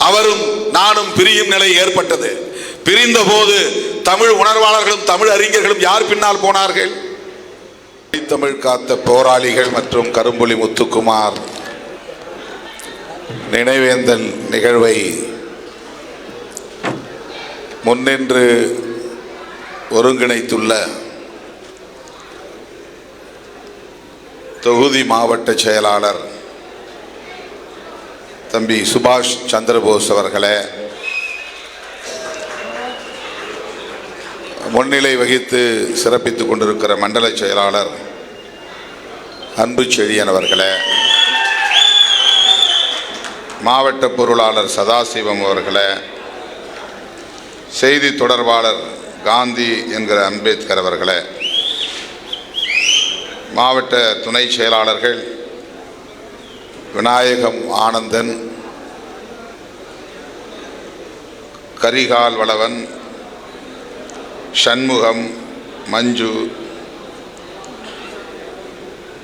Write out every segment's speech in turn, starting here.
அவரும் நானும் பிரியும் நிலை ஏற்பட்டது. பிரிந்த போது தமிழ் உணர்வாளர்களும் தமிழ் அறிஞர்களும் யார் பின்னால் போனார்கள்? தமிழ் காத்த போராளிகள் மற்றும் கரும்புலி முத்துக்குமார் நினைவேந்தல் நிகழ்வை முன்னின்று ஒருங்கிணைத்துள்ள தொகுதி மாவட்ட செயலாளர் தம்பி சுபாஷ் சந்திரபோஸ் அவர்களே, முன்னிலை வகித்து சிறப்பித்துக் கொண்டிருக்கிற மண்டல செயலாளர் அன்பு செழியன் அவர்களே, மாவட்ட பொருளாளர் சதாசிவம் அவர்களே, செய்தி தொடர்பாளர் காந்தி என்கிற அம்பேத்கர் அவர்களே, மாவட்ட துணை செயலாளர்கள் விநாயகம் ஆனந்தன், கரிகால் வளவன், சண்முகம், மஞ்சு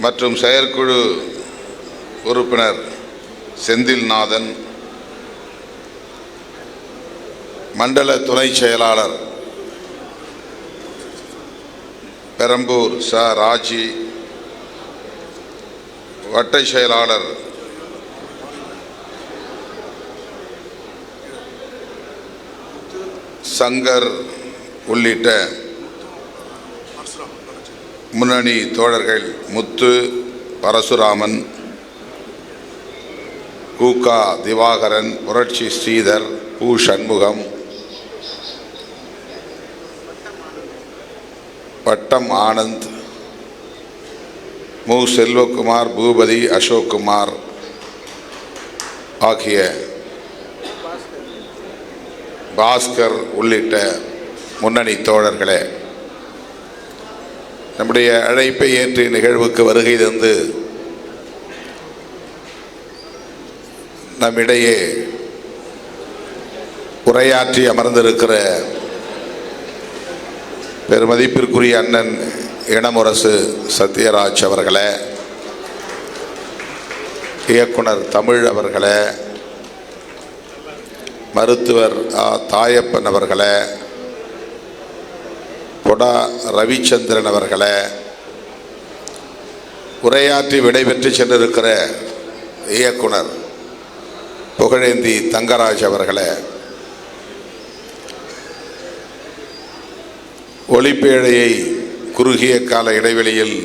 மற்றும் செயற்குழு உறுப்பினர் செந்தில்நாதன், மண்டல துணை செயலாளர் பெரம்பூர் ச ராஜி, வட்ட செயலாளர் சங்கர் உள்ளிட்ட முன்னணி தோழர்கள் முத்து, பரசுராமன், கூகா திவாகரன், புரட்சி ஸ்ரீதர், பூ சண்முகம், வட்டம் ஆனந்த், மு செல்வகுமார், பூபதி, அசோக்குமார் ஆகிய பாஸ்கர் உள்ளிட்ட முன்னணி தோழர்களே, நம்முடைய அழைப்பை ஏற்று நிகழ்வுக்கு வருகை தந்து நம்மிடையே உரையாற்றி அமர்ந்திருக்கிற பெருமதிப்பிற்குரிய அண்ணன் இளமுரசு சத்யராஜ் அவர்களே, இயக்குனர் தமிழ் அவர்களே, மருத்துவர் தாயப்பன் அவர்களே, பொடா ரவிச்சந்திரன் அவர்களே, உரையாற்றி விடைபெற்று சென்றிருக்கிற இயக்குனர் புகழேந்தி தங்கராஜ் அவர்களே, ஒளிப்பேழையை குறுகிய கால இடைவெளியில்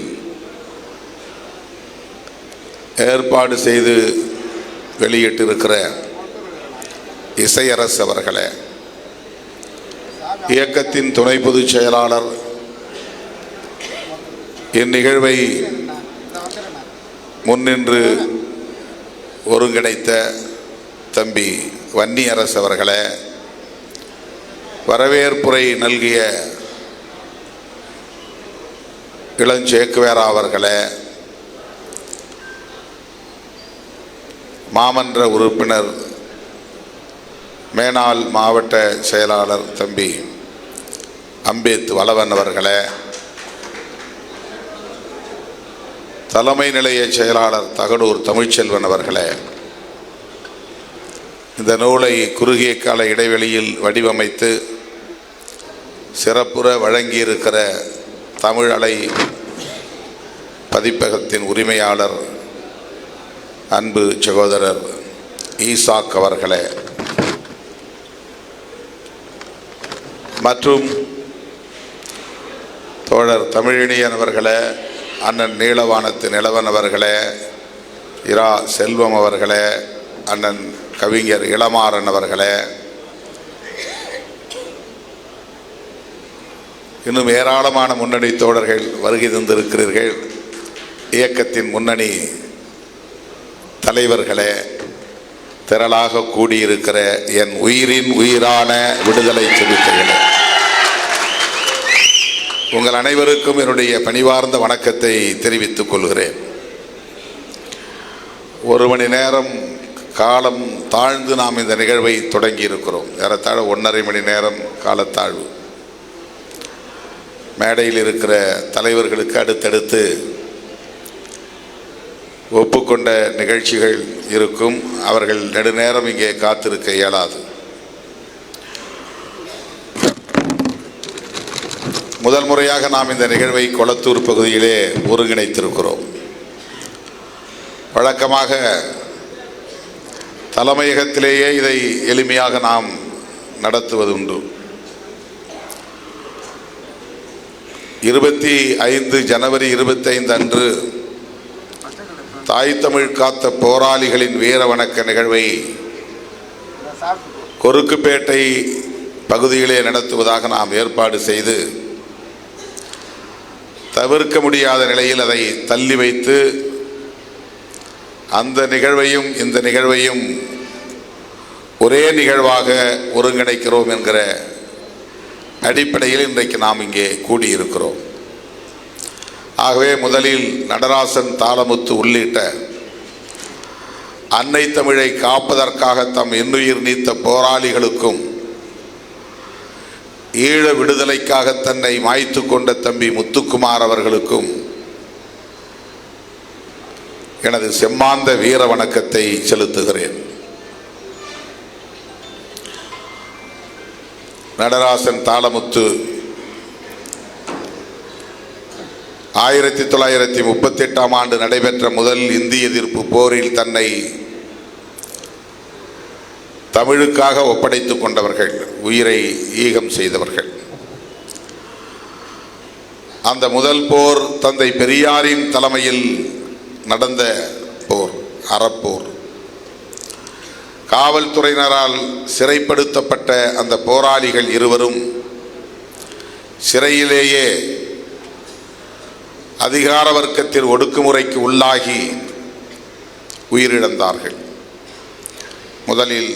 ஏற்பாடு செய்து வெளியிட்டிருக்கிற இசையரசு அவர்களே, இயக்கத்தின் துணை பொதுச் செயலாளர், இந்நிகழ்வை முன்னின்று ஒருங்கிணைத்த தம்பி வன்னியரசு அவர்களே, வரவேற்புரை நல்கிய இளஞ்சேக்குவேரா அவர்களே, மாமன்ற உறுப்பினர் மேனாள் மாவட்ட செயலாளர் தம்பி அம்பேத் வளவன் அவர்களே, தலைமை நிலைய செயலாளர் தகடூர் தமிழ்ச்செல்வன் அவர்களே, இந்த நூலை குறுகிய கால இடைவெளியில் வடிவமைத்து சிறப்புற வழங்கியிருக்கிற தமிழ் அலை பதிப்பகத்தின் உரிமையாளர் அன்பு சகோதரர் ஈசாக் அவர்களே, மற்றும் தோழர் தமிழினியன் அவர்களே, அண்ணன் நீலவானத்து நிலவன் அவர்களே, இரா செல்வம் அவர்களே, அண்ணன் கவிஞர் இளமாறன் அவர்களே, இன்னும் ஏராளமான முன்னணி தோழர்கள் வருகை தந்திருக்கிறீர்கள். இயக்கத்தின் முன்னணி தலைவர்களே, திரளாக கூடியிருக்கிற என் உயிரின் உயிரான விடுதலை சிறுத்தைகளே, உங்கள் அனைவருக்கும் என்னுடைய பணிவார்ந்த வணக்கத்தை தெரிவித்துக் கொள்கிறேன். ஒரு மணி நேரம் காலம் தாழ்ந்து நாம் இந்த நிகழ்வை தொடங்கி இருக்கிறோம். ஏறத்தாழ 1.5 மணி நேரம் காலத்தாழ்வு. மேடையில் இருக்கிற தலைவர்களுக்கு அடுத்தடுத்து ஒப்புக்கொண்ட நிகழ்ச்சிகள் இருக்கும். அவர்கள் நெடுநேரம் இங்கே காத்திருக்க இயலாது. முதல் முறையாக நாம் இந்த நிகழ்வை கொளத்தூர் பகுதியிலே ஒருங்கிணைத்திருக்கிறோம். வழக்கமாக தலைமையகத்திலேயே இதை எளிமையாக நாம் நடத்துவதுண்டு. 25 ஜனவரி 25 அன்று தாய் தமிழ் காத்த போராளிகளின் வீர வணக்க நிகழ்வை கொருக்குப்பேட்டை பகுதியிலே நடத்துவதாக நாம் ஏற்பாடு செய்து தவிர்க்க முடியாத நிலையில் அதை தள்ளி வைத்து அந்த நிகழ்வையும் இந்த நிகழ்வையும் ஒரே நிகழ்வாக ஒருங்கிணைக்கிறோம் என்கிற அடிப்படையில் இன்றைக்கு நாம் இங்கே கூடியிருக்கிறோம். ஆகவே முதலில் நடராசன், தாளமுத்து உள்ளிட்ட அன்னை தமிழை காப்பதற்காக தம் இன்னுயிர் நீத்த போராளிகளுக்கும் ஈழ விடுதலைக்காக தன்னை மாய்த்து கொண்ட தம்பி முத்துக்குமார் அவர்களுக்கும் எனது செம்மாந்த வீர வணக்கத்தை செலுத்துகிறேன். நடராசன், தாளமுத்து 1938ஆம் ஆண்டு நடைபெற்ற முதல் இந்திய எதிர்ப்பு போரில் தன்னை தமிழுக்காக ஒப்படைத்துக் கொண்டவர்கள், உயிரை ஈகம் செய்தவர்கள். அந்த முதல் போர் தந்தை பெரியாரின் தலைமையில் நடந்த போர், அறப்போர். காவல்துறையினரால் சிறைப்படுத்தப்பட்ட அந்த போராளிகள் இருவரும் சிறையிலேயே அதிகார வர்க்கத்தின் ஒடுக்குமுறைக்கு உள்ளாகி உயிரிழந்தார்கள். முதலில்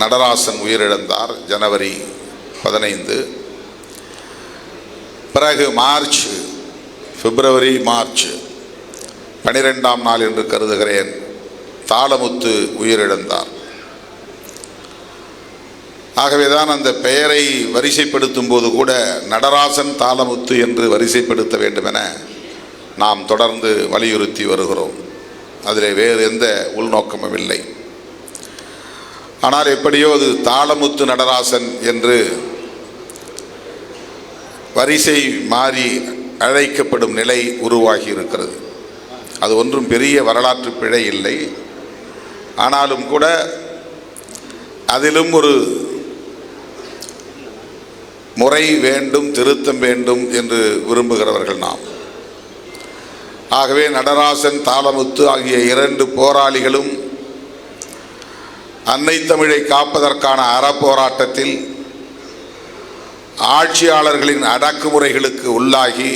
நடராசன் உயிரிழந்தார் ஜனவரி 15. பிறகு பிப்ரவரி மார்ச் 12ஆம் நாள் என்று கருதுகிறேன் தாளமுத்து உயிரிழந்தார். ஆகவேதான் அந்த பெயரை வரிசைப்படுத்தும் போது கூட நடராசன், தாளமுத்து என்று வரிசைப்படுத்த வேண்டும் என நாம் தொடர்ந்து வலியுறுத்தி வருகிறோம். அதில் வேறு எந்த உள்நோக்கமும் இல்லை. ஆனால் எப்படியோ அது தாளமுத்து நடராசன் என்று வரிசை மாறி அழைக்கப்படும் நிலை உருவாகி இருக்கிறது. அது ஒன்றும் பெரிய வரலாற்று பிழை இல்லை. ஆனாலும் கூட அதிலும் ஒரு முறை வேண்டும், திருத்தம் வேண்டும் என்று விரும்புகிறவர்கள் நாம். ஆகவே நடராசன், தாளமுத்து ஆகிய 2 போராளிகளும் அன்னை தமிழை காப்பதற்கான அறப்போராட்டத்தில் ஆட்சியாளர்களின் அடக்குமுறைகளுக்கு உள்ளாகி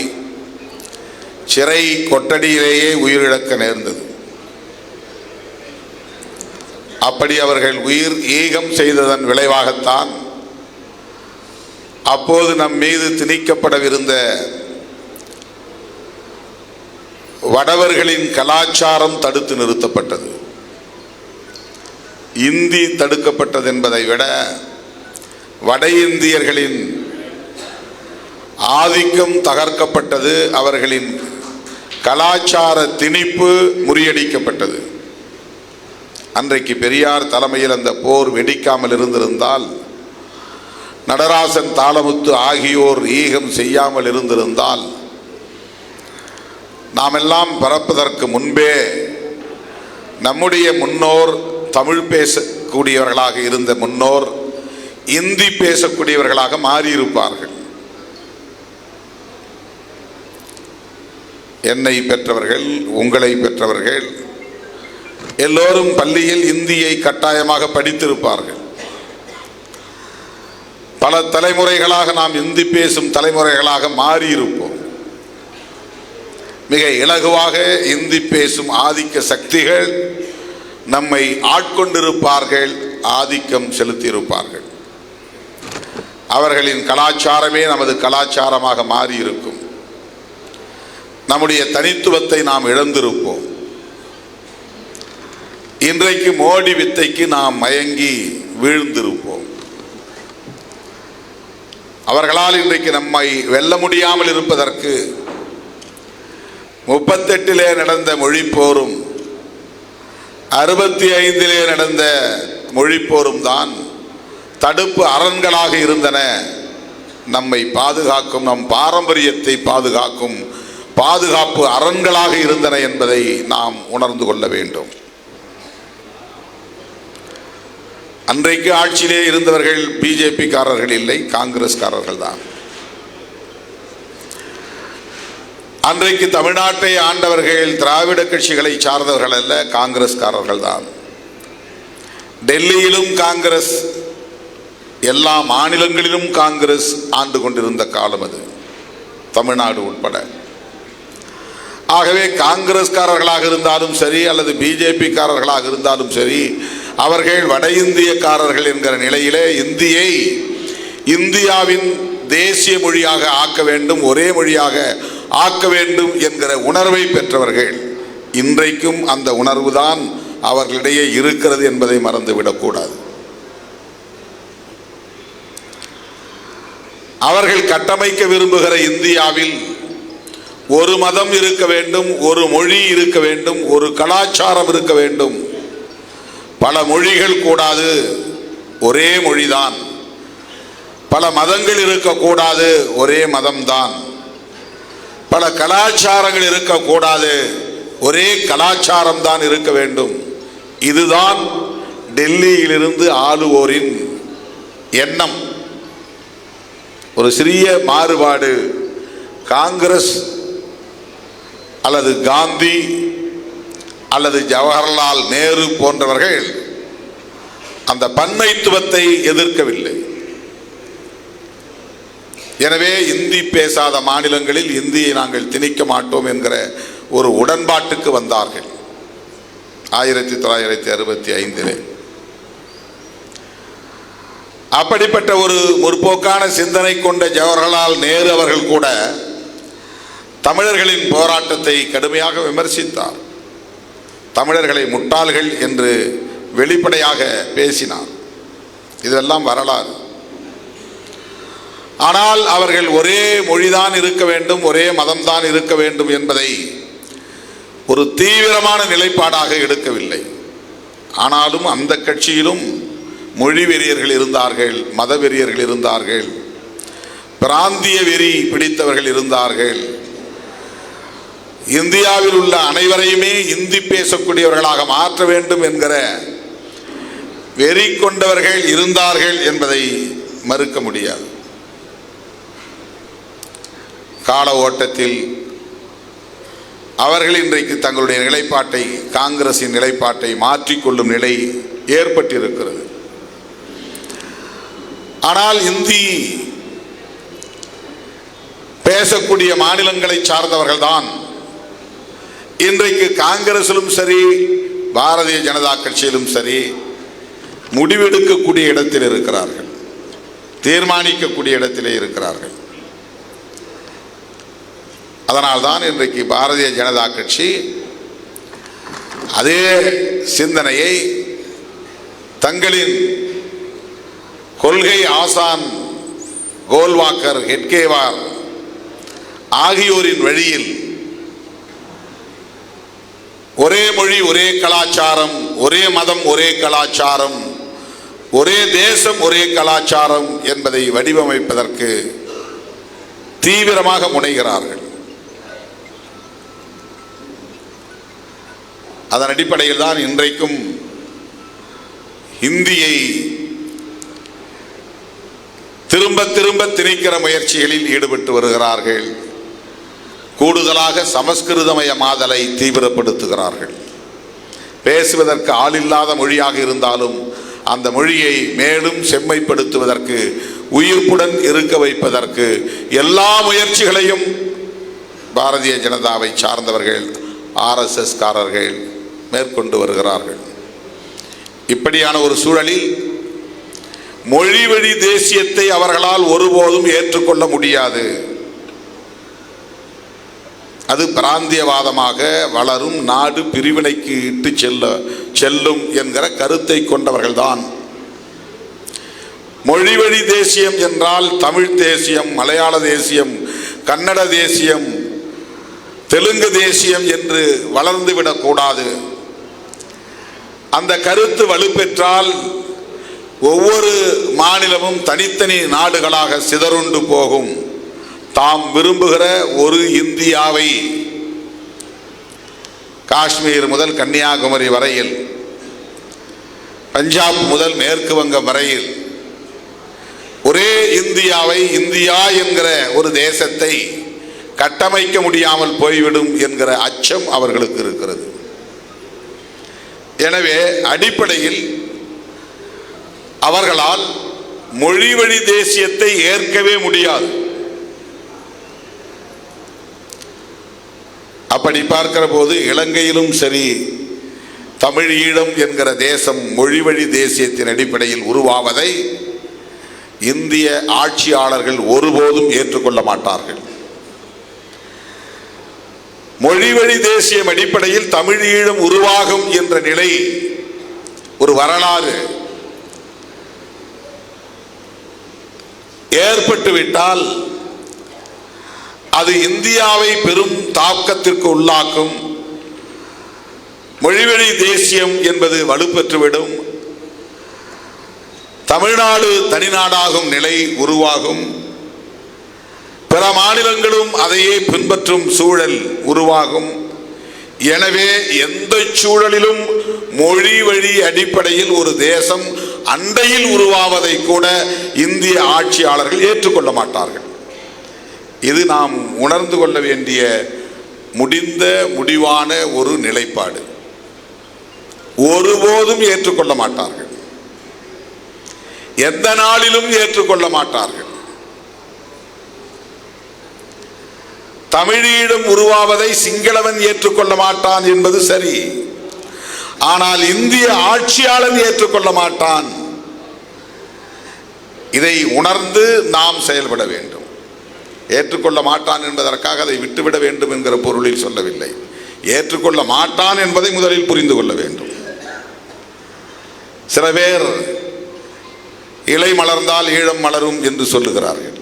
சிறை கொட்டடியிலேயே உயிரிழக்க நேர்ந்தது. அப்படி அவர்கள் உயிர் ஈகம் செய்ததன் விளைவாகத்தான் அப்போது நம் மீது திணிக்கப்படவிருந்த வடவர்களின் கலாச்சாரம் தடுத்து நிறுத்தப்பட்டது. இந்தி தடுக்கப்பட்டது என்பதை விட வட இந்தியர்களின் ஆதிக்கம் தகர்க்கப்பட்டது. அவர்களின் கலாச்சார திணிப்பு முறியடிக்கப்பட்டது. அன்றைக்கு பெரியார் தலைமையில் அந்த போர் வெடிக்காமல் இருந்திருந்தால், நடராசன், தாளமுத்து ஆகியோர் ஈகம் செய்யாமல் இருந்திருந்தால், நாம் எல்லாம் பிறப்பதற்கு முன்பே நம்முடைய முன்னோர் தமிழ் பேசக்கூடியவர்களாக இருந்த முன்னோர் இந்தி பேசக்கூடியவர்களாக மாறியிருப்பார்கள். என்னை பெற்றவர்கள், உங்களை பெற்றவர்கள் எல்லோரும் பள்ளியில் இந்தியை கட்டாயமாக படித்திருப்பார்கள். பல தலைமுறைகளாக நாம் இந்தி பேசும் தலைமுறைகளாக மாறியிருப்போம். மிக இலகுவாக இந்தி பேசும் ஆதிக்க சக்திகள் நம்மை ஆட்கொண்டிருப்பார்கள், ஆதிக்கம் செலுத்தியிருப்பார்கள். அவர்களின் கலாச்சாரமே நமது கலாச்சாரமாக மாறியிருக்கும். நம்முடைய தனித்துவத்தை நாம் இழந்திருப்போம். இன்றைக்கு மோடி வித்தைக்கு நாம் மயங்கி வீழ்ந்திருப்போம். அவர்களால் இன்றைக்கு நம்மை வெல்ல முடியாமல் இருப்பதற்கு 38 நடந்த மொழி போரும் 65 நடந்த மொழிப்போரும் தான் தடுப்பு அரண்களாக இருந்தன. நம்மை பாதுகாக்கும், நம் பாரம்பரியத்தை பாதுகாக்கும் பாதுகாப்பு அரண்களாக இருந்தன என்பதை நாம் உணர்ந்து கொள்ள வேண்டும். அன்றைக்கு ஆட்சியிலே இருந்தவர்கள் பிஜேபி காரர்கள் இல்லை, காங்கிரஸ்காரர்கள் தான். அன்றைக்கு தமிழ்நாட்டை ஆண்டவர்கள் திராவிட கட்சிகளை சார்ந்தவர்கள் அல்ல, காங்கிரஸ்காரர்கள் தான். டெல்லியிலும் காங்கிரஸ், எல்லா மாநிலங்களிலும் காங்கிரஸ் ஆண்டு கொண்டிருந்த காலம் அது, தமிழ்நாடு உட்பட. ஆகவே காங்கிரஸ்காரர்களாக இருந்தாலும் சரி அல்லது பிஜேபி காரர்களாக இருந்தாலும் சரி, அவர்கள் வட இந்தியக்காரர்கள் என்கிற நிலையிலே இந்தியை இந்தியாவின் தேசிய மொழியாக ஆக்க வேண்டும், ஒரே மொழியாக ஆக்க வேண்டும் என்கிற உணர்வை பெற்றவர்கள். இன்றைக்கும் அந்த உணர்வுதான் அவர்களிடையே இருக்கிறது என்பதை மறந்துவிடக்கூடாது. அவர்கள் கட்டமைக்க விரும்புகிற இந்தியாவில் ஒரு மதம் இருக்க வேண்டும், ஒரு மொழி இருக்க வேண்டும், ஒரு கலாச்சாரம் இருக்க வேண்டும். பல மொழிகள் கூடாது, ஒரே மொழிதான். பல மதங்கள் இருக்கக்கூடாது, ஒரே மதம்தான். பல கலாச்சாரங்கள் இருக்கக்கூடாது, ஒரே கலாச்சாரம் தான் இருக்க வேண்டும். இதுதான் டெல்லியிலிருந்து ஆளுவோரின் எண்ணம். ஒரு சிறிய மாறுபாடு, காங்கிரஸ் அல்லது காந்தி அல்லது ஜவஹர்லால் நேரு போன்றவர்கள் அந்த பன்மைத்துவத்தை எதிர்க்கவில்லை. எனவே இந்தி பேசாத மாநிலங்களில் இந்தியை நாங்கள் திணிக்க மாட்டோம் என்கிற ஒரு உடன்பாட்டுக்கு வந்தார்கள் 1965. அப்படிப்பட்ட ஒரு முற்போக்கான சிந்தனை கொண்ட ஜவஹர்லால் நேரு அவர்கள் கூட தமிழர்களின் போராட்டத்தை கடுமையாக விமர்சித்தார். தமிழர்களை முட்டாள்கள் என்று வெளிப்படையாக பேசினார். இதெல்லாம் வரலாறு. ஆனால் அவர்கள் ஒரே மொழிதான் இருக்க வேண்டும், ஒரே மதம்தான் இருக்க வேண்டும் என்பதை ஒரு தீவிரமான நிலைப்பாடாக எடுக்கவில்லை. ஆனாலும் அந்த கட்சியிலும் மொழி வெறியர்கள் இருந்தார்கள், மத வெறியர்கள் இருந்தார்கள், பிராந்திய வெறி பிடித்தவர்கள் இருந்தார்கள். இந்தியாவில் உள்ள அனைவரையுமே இந்தி பேசக்கூடியவர்களாக மாற்ற வேண்டும் என்கிற வெறி கொண்டவர்கள் இருந்தார்கள் என்பதை மறுக்க முடியாது. கால ஓட்டத்தில் அவர்கள் இன்றைக்கு தங்களுடைய நிலைப்பாட்டை, காங்கிரசின் நிலைப்பாட்டை மாற்றிக்கொள்ளும் நிலை ஏற்பட்டிருக்கிறது. ஆனால் இந்தி பேசக்கூடிய மாநிலங்களை சார்ந்தவர்கள் தான் இன்றைக்கு காங்கிரசிலும் சரி பாரதிய ஜனதா கட்சியிலும் சரி முடிவெடுக்கக்கூடிய இடத்தில் இருக்கிறார்கள், தீர்மானிக்கக்கூடிய இடத்திலே இருக்கிறார்கள். அதனால்தான் இன்றைக்கு பாரதிய ஜனதா கட்சி அதே சிந்தனையை தங்களின் கொள்கை ஆசான் கோல்வாக்கர், ஹெட்கேவார் ஆகியோரின் வழியில் ஒரே மொழி ஒரே கலாச்சாரம், ஒரே மதம் ஒரே கலாச்சாரம், ஒரே தேசம் ஒரே கலாச்சாரம் என்பதை வடிவமைப்பதற்கு தீவிரமாக முனைகிறார்கள். அதன் அடிப்படையில் தான் இன்றைக்கும் இந்தியை திரும்ப திரும்ப திணிக்கிற முயற்சிகளில் ஈடுபட்டு வருகிறார்கள். கூடுதலாக சமஸ்கிருதமயமாதலை தீவிரப்படுத்துகிறார்கள். பேசுவதற்கு ஆளில்லாத மொழியாக இருந்தாலும் அந்த மொழியை மேலும் செம்மைப்படுத்துவதற்கு, உயிர்ப்புடன் இருக்க வைப்பதற்கு எல்லா முயற்சிகளையும் பாரதிய ஜனதாவை சார்ந்தவர்கள், RSS காரர்கள் மேற்கொண்டு வருகிறார்கள். இப்படியான ஒரு சூழலில் மொழி வழி தேசியத்தை அவர்களால் ஒருபோதும் ஏற்றுக்கொள்ள முடியாது. அது பிராந்தியவாதமாக வளரும், நாடு பிரிவினைக்கு இட்டு செல்லும் என்கிற கருத்தை கொண்டவர்கள்தான். மொழி வழி தேசியம் என்றால் தமிழ் தேசியம், மலையாள தேசியம், கன்னட தேசியம், தெலுங்கு தேசியம் என்று வளர்ந்துவிடக்கூடாது. அந்த கருத்து வலுப்பெற்றால் ஒவ்வொரு மாநிலமும் தனித்தனி நாடுகளாக சிதறுண்டு போகும். தாம் விரும்புகிற ஒரு இந்தியாவை காஷ்மீர் முதல் கன்னியாகுமரி வரையில், பஞ்சாப் முதல் மேற்கு வங்கம் வரையில் ஒரே இந்தியாவை, இந்தியா என்கிற ஒரு தேசத்தை கட்டமைக்க முடியாமல் போய்விடும் என்கிற அச்சம் அவர்களுக்கு இருக்கிறது. எனவே அடிப்படையில் அவர்களால் மொழி வழி தேசியத்தை ஏற்கவே முடியாது. அப்படி பார்க்கிற போது இலங்கையிலும் சரி, தமிழ் ஈழம் என்கிற தேசம் மொழி வழி தேசியத்தின் அடிப்படையில் உருவாவதை இந்திய ஆட்சியாளர்கள் ஒருபோதும் ஏற்றுக்கொள்ள மாட்டார்கள். மொழி வழி தேசியம் அடிப்படையில் தமிழ் ஈழம் உருவாகும் என்ற நிலை ஒரு வரலாறு ஏற்பட்டுவிட்டால் அது இந்தியாவை பெரும் தாக்கத்திற்கு உள்ளாக்கும். மொழிவழி தேசியம் என்பது வலுப்பெற்றுவிடும். தமிழ்நாடு தனிநாடாகும் நிலை உருவாகும். பிற மாநிலங்களும் அதையே பின்பற்றும் சூழல் உருவாகும். எனவே எந்த சூழலிலும் மொழி வழி அடிப்படையில் ஒரு தேசம் அண்டையில் உருவாவதை கூட இந்திய ஆட்சியாளர்கள் ஏற்றுக்கொள்ள மாட்டார்கள். இது நாம் உணர்ந்து கொள்ள வேண்டிய முடிவான ஒரு நிலைப்பாடு. ஒருபோதும் ஏற்றுக்கொள்ள மாட்டார்கள். எந்த நாளிலும் ஏற்றுக்கொள்ள மாட்டார்கள். தமிழீழம் உருவாவதை சிங்களவன் ஏற்றுக்கொள்ள மாட்டான் என்பது சரி. ஆனால் இந்திய ஆட்சியாளன் ஏற்றுக்கொள்ள மாட்டான். இதை உணர்ந்து நாம் செயல்பட வேண்டும். ஏற்றுக்கொள்ள மாட்டான் என்பதற்காக அதை விட்டுவிட வேண்டும் என்கிற பொருளில் சொல்லவில்லை. ஏற்றுக்கொள்ள மாட்டான் என்பதை முதலில் புரிந்து கொள்ள வேண்டும். சில பேர் இலை மலர்ந்தால் ஈழம் மலரும் என்று சொல்லுகிறார்கள்.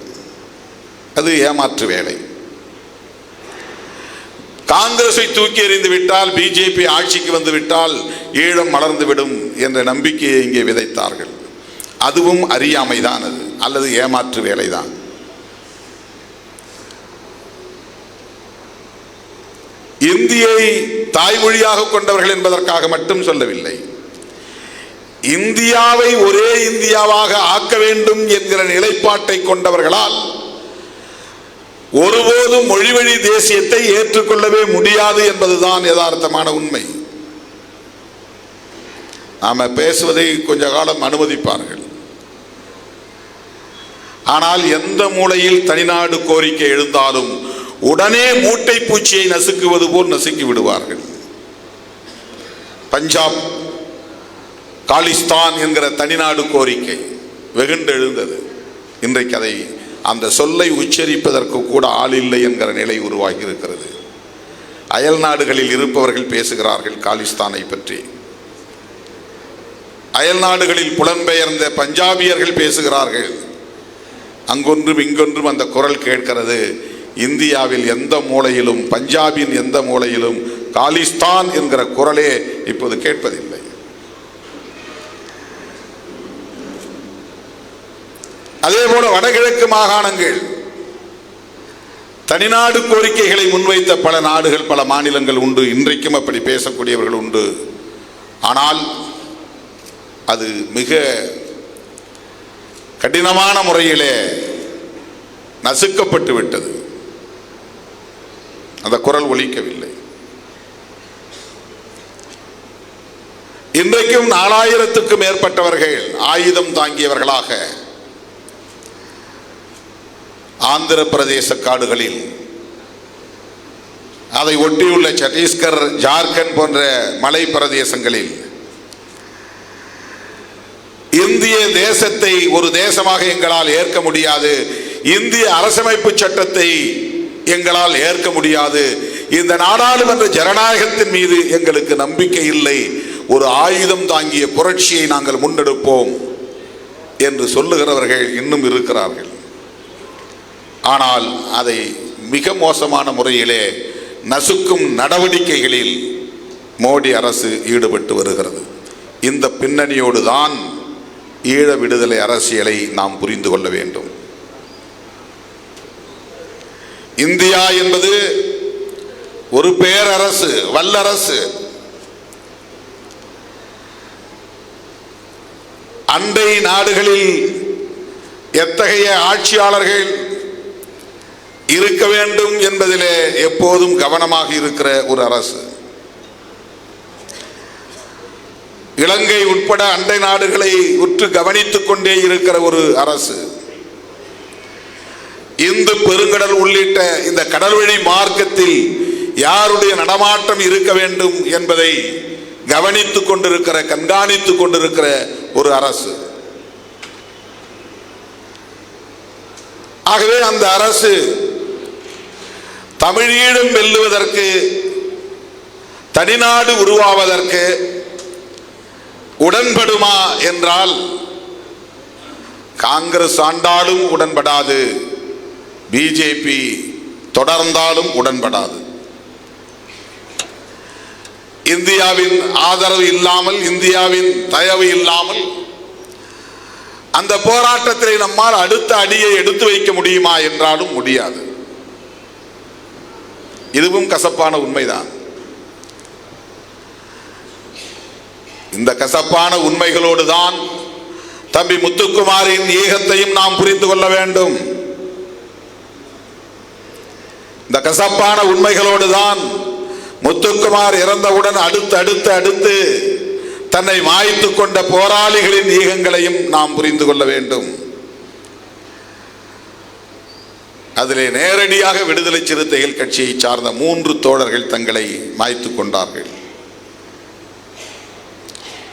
அது ஏமாற்று வேலை. காங்கிரஸை தூக்கி எறிந்து விட்டால், பிஜேபி ஆட்சிக்கு வந்து விட்டால் ஈழம் மலர்ந்துவிடும் என்ற நம்பிக்கையை இங்கே விதைத்தார்கள். அதுவும் அறியாமைதான், அது அல்லது ஏமாற்று வேலைதான். இந்தியை தாய்மொழியாக கொண்டவர்கள் என்பதற்காக மட்டும் சொல்லவில்லை. இந்தியாவை ஒரே இந்தியாவாக ஆக்க வேண்டும் என்கிற நிலைப்பாட்டை கொண்டவர்களால் ஒருபோதும் மொழிவழி தேசியத்தை ஏற்றுக்கொள்ளவே முடியாது என்பதுதான் யதார்த்தமான உண்மை. நாம பேசுவதை கொஞ்ச காலம் அனுமதிப்பார்கள். ஆனால் எந்த மூலையில் தனிநாடு கோரிக்கை எழுந்தாலும் உடனே மூட்டை பூச்சியை நசுக்குவது போல் நசுக்கி விடுவார்கள். பஞ்சாப் காலிஸ்தான் என்கிற தனிநாடு கோரிக்கை வெகுண்டு எழுந்தது. இன்றைக்கு அதை அந்த சொல்லை உச்சரிப்பதற்கு கூட ஆள் இல்லை என்கிற நிலை உருவாகி இருக்கிறது. அயல் நாடுகளில் இருப்பவர்கள் பேசுகிறார்கள் காலிஸ்தானை பற்றி. அயல் நாடுகளில் புலம்பெயர்ந்த பஞ்சாபியர்கள் பேசுகிறார்கள். அங்கொன்றும் இங்கொன்றும் அந்த குரல் கேட்கிறது. இந்தியாவில் எந்த மூலையிலும், பஞ்சாபின் எந்த மூலையிலும் காலிஸ்தான் என்கிற குரலே இப்போது கேட்பதில்லை. அதே போல வடகிழக்கு மாகாணங்கள் தனிநாடு கோரிக்கைகளை முன்வைத்த பல நாடுகள், பல மாநிலங்கள் உண்டு. இன்றைக்கும் அப்படி பேசக்கூடியவர்கள் உண்டு. ஆனால் அது மிக கடினமான முறையிலே நசுக்கப்பட்டு விட்டது. அந்த குரல் ஒலிக்கவில்லை. இன்றைக்கும் 4000க்கும் மேற்பட்டவர்கள் ஆயுதம் தாங்கியவர்களாக ஆந்திர பிரதேச காடுகளில், அதை ஒட்டியுள்ள சத்தீஸ்கர், ஜார்க்கண்ட் போன்ற மலை பிரதேசங்களில் இந்திய தேசத்தை ஒரு தேசமாக எங்களால் ஏற்க முடியாது, இந்திய அரசமைப்பு சட்டத்தை எங்களால் ஏற்க முடியாது, இந்த நாடாளுமன்ற ஜனநாயகத்தின் மீது எங்களுக்கு நம்பிக்கை இல்லை, ஒரு ஆயுதம் தாங்கிய புரட்சியை நாங்கள் முன்னெடுப்போம் என்று சொல்லுகிறவர்கள் இன்னும் இருக்கிறார்கள். ஆனால் அதை மிக மோசமான முறையிலே நசுக்கும் நடவடிக்கைகளில் மோடி அரசு ஈடுபட்டு வருகிறது. இந்த பின்னணியோடு தான் ஈழ விடுதலை அரசியலை நாம் புரிந்து கொள்ள வேண்டும். இந்தியா என்பது ஒரு பேரரசு, வல்லரசு. அண்டை நாடுகளில் எத்தகைய ஆட்சியாளர்கள் இருக்க வேண்டும் என்பதிலே எப்போதும் கவனமாக இருக்கிற ஒரு அரசு. இலங்கை உட்பட அண்டை நாடுகளை உற்று கவனித்துக் கொண்டே இருக்கிற ஒரு அரசு. இந்து பெருங்கடல் உள்ளிட்ட இந்த கடல்வழி மார்க்கத்தில் யாருடைய நடமாட்டம் இருக்க வேண்டும் என்பதை கவனித்துக் கொண்டிருக்கிற, கண்காணித்துக் கொண்டிருக்கிற ஒரு அரசு. ஆகவே அந்த அரசு தமிழீழம் வெல்லுவதற்கு, தனிநாடு உருவாவதற்கு உடன்படுமா என்றால் காங்கிரஸ் ஆண்டாலும் உடன்படாது, பிஜேபி தொடர்ந்தாலும் உடன்படாது. இந்தியாவின் ஆதரவு இல்லாமல், இந்தியாவின் தயவு இல்லாமல் அந்த போராட்டத்தில் நம்மால் அடுத்த அடியை எடுத்து வைக்க முடியுமா என்றாலும் முடியாது. இதுவும் கசப்பான உண்மைதான். இந்த கசப்பான உண்மைகளோடு தான் தம்பி முத்துக்குமாரின் ஈகத்தையும் நாம் புரிந்து கொள்ள வேண்டும். இந்த கசப்பான உண்மைகளோடு தான் முத்துக்குமார் இறந்தவுடன் அடுத்து தன்னை மாய்த்துக் கொண்ட போராளிகளின் ஈகங்களையும் நாம் புரிந்து கொள்ள வேண்டும். அதிலே நேரடியாக விடுதலை சிறுத்தைகள் கட்சியை சார்ந்த 3 தோழர்கள் தங்களை மாய்த்துக் கொண்டார்கள்.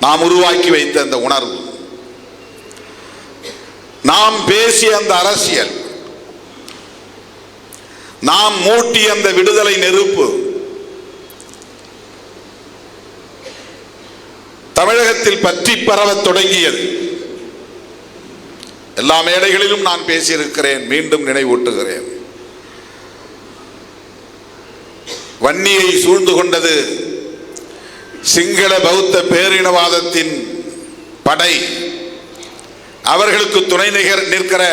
நாம் உருவாக்கி வைத்த அந்த உணர்வு, நாம் பேசிய அந்த அரசியல், நாம் மூட்டிய அந்த விடுதலை நெருப்பு தமிழகத்தில் பற்றி பரவத் தொடங்கியது. எல்லா மேடைகளிலும் நான் பேசியிருக்கிறேன், மீண்டும் நினைவூட்டுகிறேன். வன்னியை சூழ்ந்து கொண்டது சிங்கள பௌத்த பேரினவாதத்தின் படை. அவர்களுக்கு துணை நிற்கிற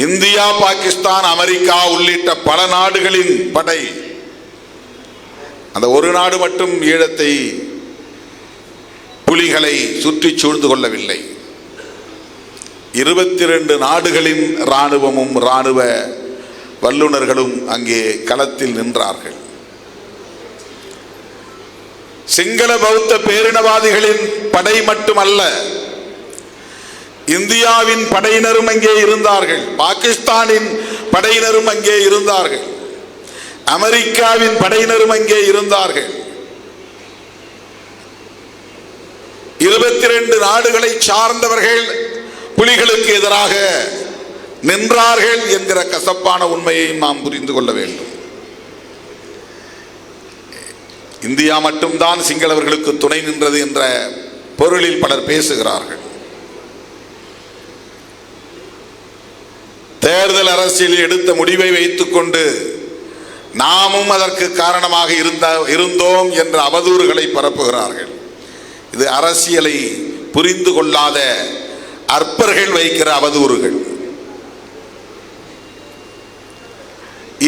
இந்தியா, பாகிஸ்தான், அமெரிக்கா உள்ளிட்ட பல நாடுகளின் படை. அந்த ஒரு நாடு மட்டும் ஈழத்தை, புலிகளை சுற்றி சூழ்ந்து கொள்ளவில்லை. 22 நாடுகளின் இராணுவமும் இராணுவ வல்லுநர்களும் அங்கே களத்தில் நின்றார்கள். சிங்கள பௌத்த பேரினவாதிகளின் படை மட்டுமல்ல, இந்தியாவின் படையினரும் அங்கே இருந்தார்கள், பாகிஸ்தானின் படையினரும் அங்கே இருந்தார்கள், அமெரிக்காவின் படையினரும் அங்கே இருந்தார்கள். 22 நாடுகளை சார்ந்தவர்கள் புலிகளுக்கு எதிராக நின்றார்கள் என்கிற கசப்பான உண்மையை நாம் புரிந்து கொள்ள வேண்டும். இந்தியா மட்டும்தான் சிங்களவர்களுக்கு துணை நின்றது என்ற பொருளில் பலர் பேசுகிறார்கள். தேர்தல் அரசியலில் எடுத்த முடிவை வைத்துக் கொண்டு நாமும் அதற்கு காரணமாக இருந்தோம் என்ற அவதூறுகளை பரப்புகிறார்கள். இது அரசியலை புரிந்து கொள்ளாத அற்பர்கள் வைக்கிற அவதூறுகள்.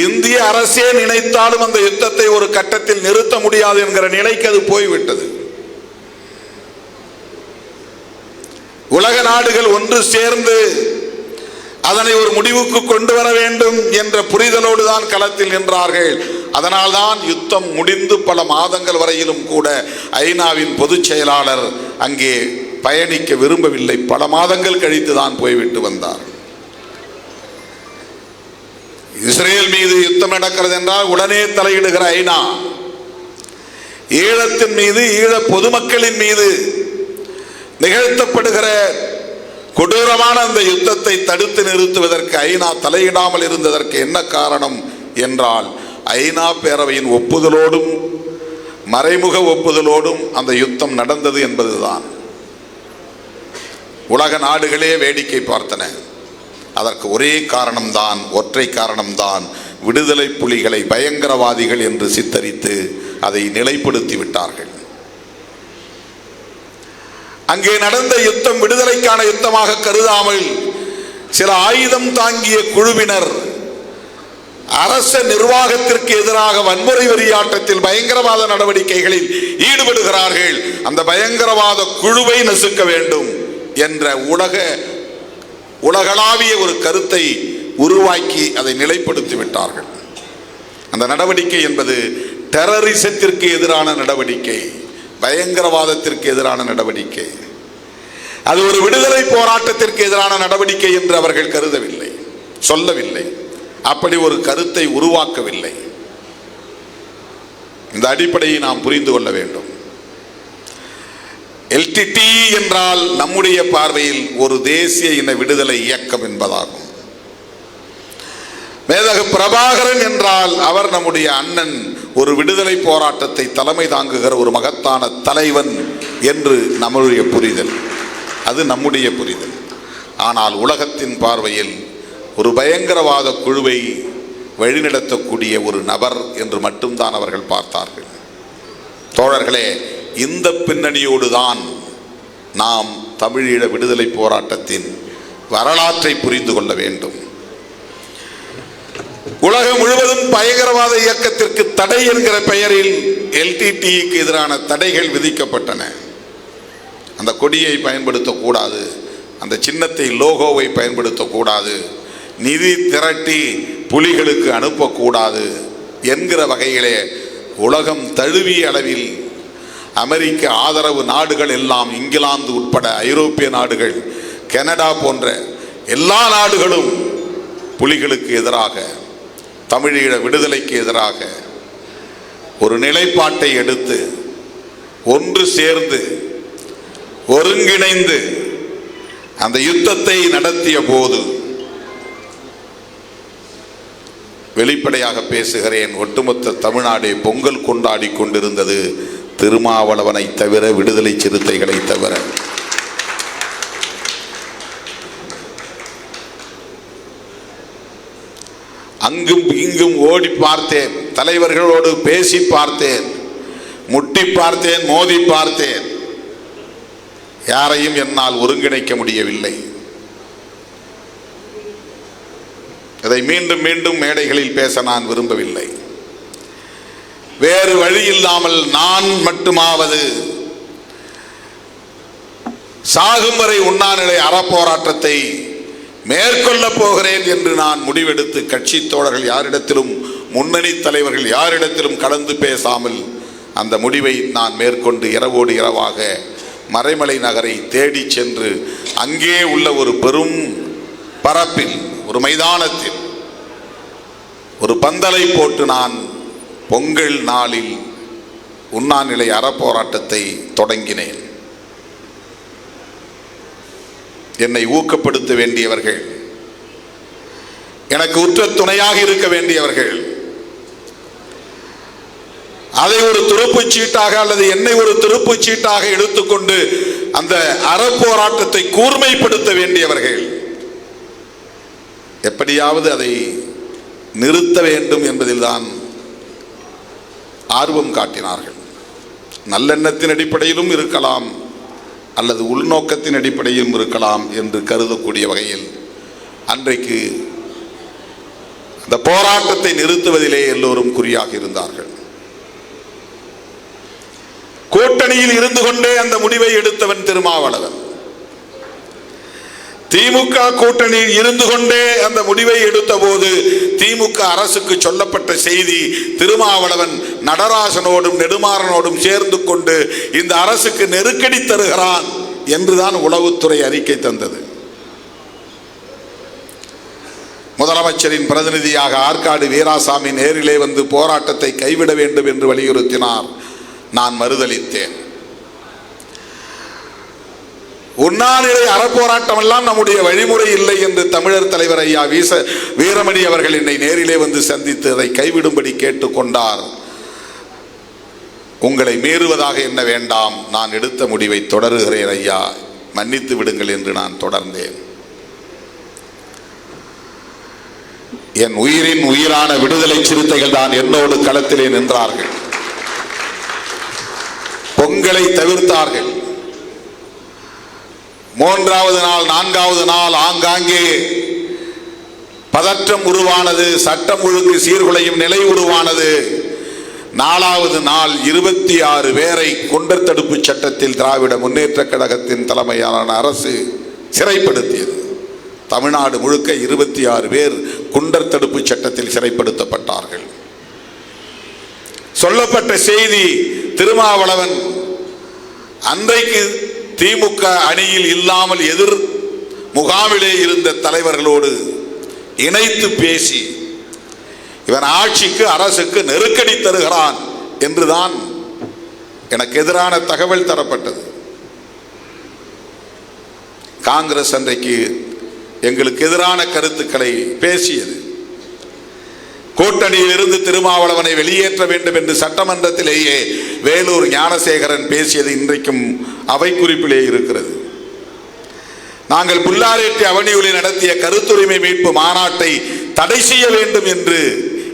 இந்திய அரசே நினைத்தாலும் அந்த யுத்தத்தை ஒரு கட்டத்தில் நிறுத்த முடியாது என்கிற நிலைக்கு அது போய்விட்டது. உலக நாடுகள் ஒன்று சேர்ந்து அதனை ஒரு முடிவுக்கு கொண்டு வர வேண்டும் என்ற புரிதலோடு தான் களத்தில் நின்றார்கள். அதனால்தான் யுத்தம் முடிந்து பல மாதங்கள் வரையிலும் கூட ஐநாவின் பொதுச் செயலாளர் அங்கே பயணிக்க விரும்பவில்லை. பல மாதங்கள் கழித்து தான் போய்விட்டு வந்தார். இஸ்ரேல் மீது யுத்தம் நடக்கிறது என்றால் உடனே தலையிடுகிற ஐநா, ஈழத்தின் மீது, ஈழ பொதுமக்களின் மீது நிகழ்த்தப்படுகிற கொடூரமான அந்த யுத்தத்தை தடுத்து நிறுத்துவதற்கு ஐநா தலையிடாமல் இருந்ததற்கு என்ன காரணம் என்றால், ஐநா பேரவையின் ஒப்புதலோடும் மறைமுக ஒப்புதலோடும் அந்த யுத்தம் நடந்தது என்பதுதான். உலக நாடுகளே வேடிக்கை பார்த்தன. அதற்கு ஒரே காரணம்தான், ஒற்றை காரணம்தான், விடுதலை புலிகளை பயங்கரவாதிகள் என்று சித்தரித்து அதை நிலைப்படுத்தி விட்டார்கள். அங்கே நடந்த யுத்தம் விடுதலைக்கான யுத்தமாக கருதாமல் சில ஆயுதம் தாங்கிய குழுவினர் அரச நிர்வாகத்திற்கு எதிராக வன்முறை வெறியாட்டத்தில் பயங்கரவாத நடவடிக்கைகளில் ஈடுபடுகிறார்கள். அந்த பயங்கரவாத குழுவை நசுக்க வேண்டும் என்ற உலகளாவிய ஒரு கருத்தை உருவாக்கி அதை நிலைப்படுத்தி விட்டார்கள். அந்த நடவடிக்கை என்பது டெரரிசத்திற்கு எதிரான நடவடிக்கை, பயங்கரவாதத்திற்கு எதிரான நடவடிக்கை. அது ஒரு விடுதலை போராட்டத்திற்கு எதிரான நடவடிக்கை என்று அவர்கள் கருதவில்லை, சொல்லவில்லை, அப்படி ஒரு கருத்தை உருவாக்கவில்லை. இந்த அடிப்படையை நாம் புரிந்து கொள்ள வேண்டும். எல்டிடி என்றால் நம்முடைய பார்வையில் ஒரு தேசிய இன விடுதலை இயக்கம் என்பதாகும். மேதகு பிரபாகரன் என்றால் அவர் நம்முடைய அண்ணன், ஒரு விடுதலை போராட்டத்தை தலைமை தாங்குகிற ஒரு மகத்தான தலைவன் என்று நம்முடைய புரிதல், அது நம்முடைய புரிதல். ஆனால் உலகத்தின் பார்வையில் ஒரு பயங்கரவாத குழுவை வழிநடத்தக்கூடிய ஒரு நபர் என்று மட்டும்தான் அவர்கள் பார்த்தார்கள். தோழர்களே, இந்த பின்னணியோடு தான் நாம் தமிழீழ விடுதலை போராட்டத்தின் வரலாற்றை புரிந்து கொள்ள வேண்டும். உலகம் முழுவதும் பயங்கரவாத இயக்கத்திற்கு தடை என்கிற பெயரில் எல்டிடிக்கு எதிரான தடைகள் விதிக்கப்பட்டன. அந்த கொடியை பயன்படுத்தக்கூடாது, அந்த சின்னத்தை, லோகோவை பயன்படுத்தக்கூடாது, நிதி திரட்டி புலிகளுக்கு அனுப்பக்கூடாது என்கிற வகையிலே உலகம் தழுவிய அளவில் அமெரிக்க ஆதரவு நாடுகள் எல்லாம், இங்கிலாந்து உட்பட ஐரோப்பிய நாடுகள், கனடா போன்ற எல்லா நாடுகளும் புலிகளுக்கு எதிராக, தமிழீழ விடுதலைக்கு எதிராக ஒரு நிலைப்பாட்டை எடுத்து ஒன்று சேர்ந்து ஒருங்கிணைந்து அந்த யுத்தத்தை நடத்திய போது, வெளிப்படையாக பேசுகிறேன், ஒட்டுமொத்த தமிழ்நாடே பொங்கல் கொண்டாடி கொண்டிருந்தது திருமாவளவனை தவிர, விடுதலை சிறுத்தைகளை தவிர. அங்கும் இங்கும் ஓடி பார்த்தேன், தலைவர்களோடு பேசி பார்த்தேன், முட்டி பார்த்தேன், மோதி பார்த்தேன், யாரையும் என்னால் ஒருங்கிணைக்க முடியவில்லை. இதை மீண்டும் மீண்டும் மேடைகளில் பேச நான் விரும்பவில்லை. வேறு வழி இல்லாமல் நான் மட்டுமாவது சாகும் வரை உண்ணாநிலை அறப்போராட்டத்தை மேற்கொள்ளப் போகிறேன் என்று நான் முடிவெடுத்து, கட்சி தோழர்கள் யாரிடத்திலும், முன்னணி தலைவர்கள் யாரிடத்திலும் கலந்து பேசாமல் அந்த முடிவை நான் மேற்கொண்டு இரவோடு இரவாக மறைமலை நகரை தேடி சென்று அங்கே உள்ள ஒரு பெரும் பரப்பில், ஒரு மைதானத்தில் ஒரு பந்தலை போட்டு நான் பொங்கல் நாளில் உண்ணாநிலை அறப்போராட்டத்தை தொடங்கினேன். என்னை ஊக்கப்படுத்த வேண்டியவர்கள், எனக்கு உற்ற துணையாக இருக்க வேண்டியவர்கள், அதை ஒரு துருப்புச் சீட்டாக அல்லது என்னை ஒரு துருப்புச் சீட்டாக எடுத்துக்கொண்டு அந்த அறப்போராட்டத்தை கூர்மைப்படுத்த வேண்டியவர்கள் எப்படியாவது அதை நிறுத்த வேண்டும் என்பதில்தான் ஆர்வம் காட்டினார்கள். நல்லெண்ணத்தின் அடிப்படையிலும் இருக்கலாம், அல்லது உள்நோக்கத்தின் அடிப்படையிலும் இருக்கலாம் என்று கருதக்கூடிய வகையில் அன்றைக்கு அந்த போராட்டத்தை நிறுத்துவதிலே எல்லோரும் குறியாக இருந்தார்கள். கூட்டணியில் இருந்து கொண்டே அந்த முடிவை எடுத்தவன் திருமாவளவன். திமுக கூட்டணியில் இருந்து கொண்டே அந்த முடிவை எடுத்த போது திமுக அரசுக்கு சொல்லப்பட்ட செய்தி, திருமாவளவன் நடராசனோடும் நெடுமாறனோடும் சேர்ந்து கொண்டு இந்த அரசுக்கு நெருக்கடி தருகிறான் என்றுதான் உளவுத்துறை அறிக்கை தந்தது. முதலமைச்சரின் பிரதிநிதியாக ஆற்காடு வீராசாமி நேரிலே வந்து போராட்டத்தை கைவிட வேண்டும் என்று வலியுறுத்தினார். நான் மறுதளித்தேன். உண்ணாநிலை அறப்போராட்டம் எல்லாம் நம்முடைய வழிமுறை இல்லை என்று தமிழர் தலைவர் ஐயா வீரமணி அவர்கள் என்னை நேரிலே வந்து சந்தித்து அதை கைவிடும்படி கேட்டுக்கொண்டார். உங்களை மீறுவதாக என்ன வேண்டாம், நான் எடுத்த முடிவை தொடருகிறேன் ஐயா, மன்னித்து விடுங்கள் என்று நான் தொடர்ந்தேன். என் உயிரின் உயிரான விடுதலை சிறுத்தைகள் தான் என்னோடு களத்திலே நின்றார்கள். பொங்கலை தவிர்த்தார்கள். மூன்றாவது நாள், நான்காவது நாள் ஆங்காங்கே பதற்றம் உருவானது, சட்டம் ஒழுங்கு சீர்குலையும் நிலை உருவானது. நாலாவது நாள் 26 பேரை குண்டர் தடுப்பு சட்டத்தில் திராவிட முன்னேற்ற கழகத்தின் தலைமையிலான அரசு சிறைப்படுத்தியது. தமிழ்நாடு முழுக்க 26 பேர் குண்டர் தடுப்பு சட்டத்தில் சிறைப்படுத்தப்பட்டார்கள். சொல்லப்பட்ட செய்தி, திருமாவளவன் அன்றைக்கு திமுக அணியில் இல்லாமல் எதிர் முகாமிலே இருந்த தலைவர்களோடு இணைத்து பேசி இவன் ஆட்சிக்கு அரசுக்கு நெருக்கடி தருகிறான் என்றுதான் எனக்கு எதிரான தகவல் தரப்பட்டது. காங்கிரஸ் அன்றைக்கு எங்களுக்கு எதிரான கருத்துக்களை பேசியது. கூட்டணியில் இருந்து திருமாவளவனை வெளியேற்ற வேண்டும் என்று சட்டமன்றத்திலேயே வேலூர் ஞானசேகரன் பேசியது இன்றைக்கும் அவை குறிப்பிலே இருக்கிறது. நாங்கள் புல்லாரெட்டி அவனியூரில் நடத்திய கருத்துரிமை மீட்பு மாநாட்டை தடை செய்ய வேண்டும் என்று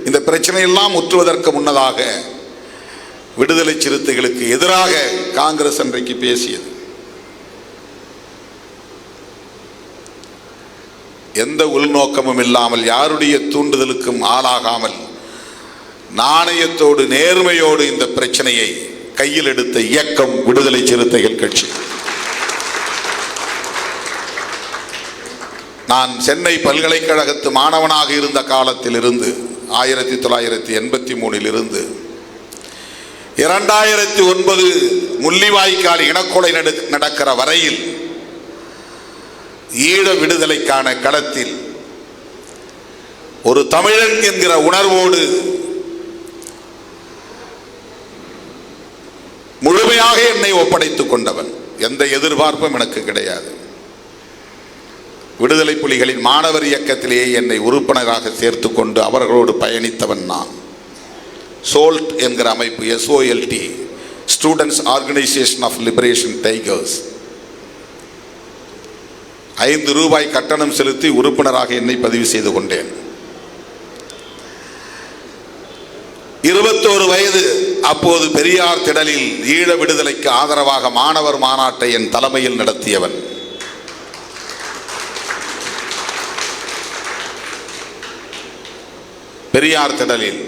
இந்த பிரச்சனையெல்லாம் முற்றுவதற்கு முன்னதாக விடுதலை சிறுத்தைகளுக்கு எதிராக காங்கிரஸ் அன்றைக்கு பேசியது. எந்த உள்நோக்கமும் இல்லாமல், யாருடைய தூண்டுதலுக்கும் ஆளாகாமல், நாணயத்தோடு நேர்மையோடு இந்த பிரச்சனையை கையில் எடுத்த இயக்கம் விடுதலை சிறுத்தைகள் கட்சி. நான் சென்னை பல்கலைக்கழகத்து மாணவனாக இருந்த காலத்தில் இருந்து 1983 இருந்து 2009 முள்ளிவாய்க்கால் இனக்கொலை நடக்கிற வரையில் ஈழ விடுதலைக்கான களத்தில் ஒரு தமிழன் என்கிற உணர்வோடு முழுமையாக என்னை ஒப்படைத்துக் கொண்டவன். எந்த எதிர்பார்ப்பும் எனக்கு கிடையாது. விடுதலை புலிகளின் மாணவர் இயக்கத்திலேயே என்னை உறுப்பினராக சேர்த்து கொண்டு அவர்களோடு பயணித்தவன் நான். சோல்ட் என்கிற அமைப்பு, SOLT, students organisation of liberation tigers, 5 ரூபாய் கட்டணம் செலுத்தி உறுப்பினராக என்னை பதிவு செய்து கொண்டேன். 21 வயது அப்போது பெரியார் திடலில் ஈழ விடுதலைக்கு ஆதரவாக மாணவர் மாநாட்டை என் தலைமையில் நடத்தியவன். பெரியார் திடலில்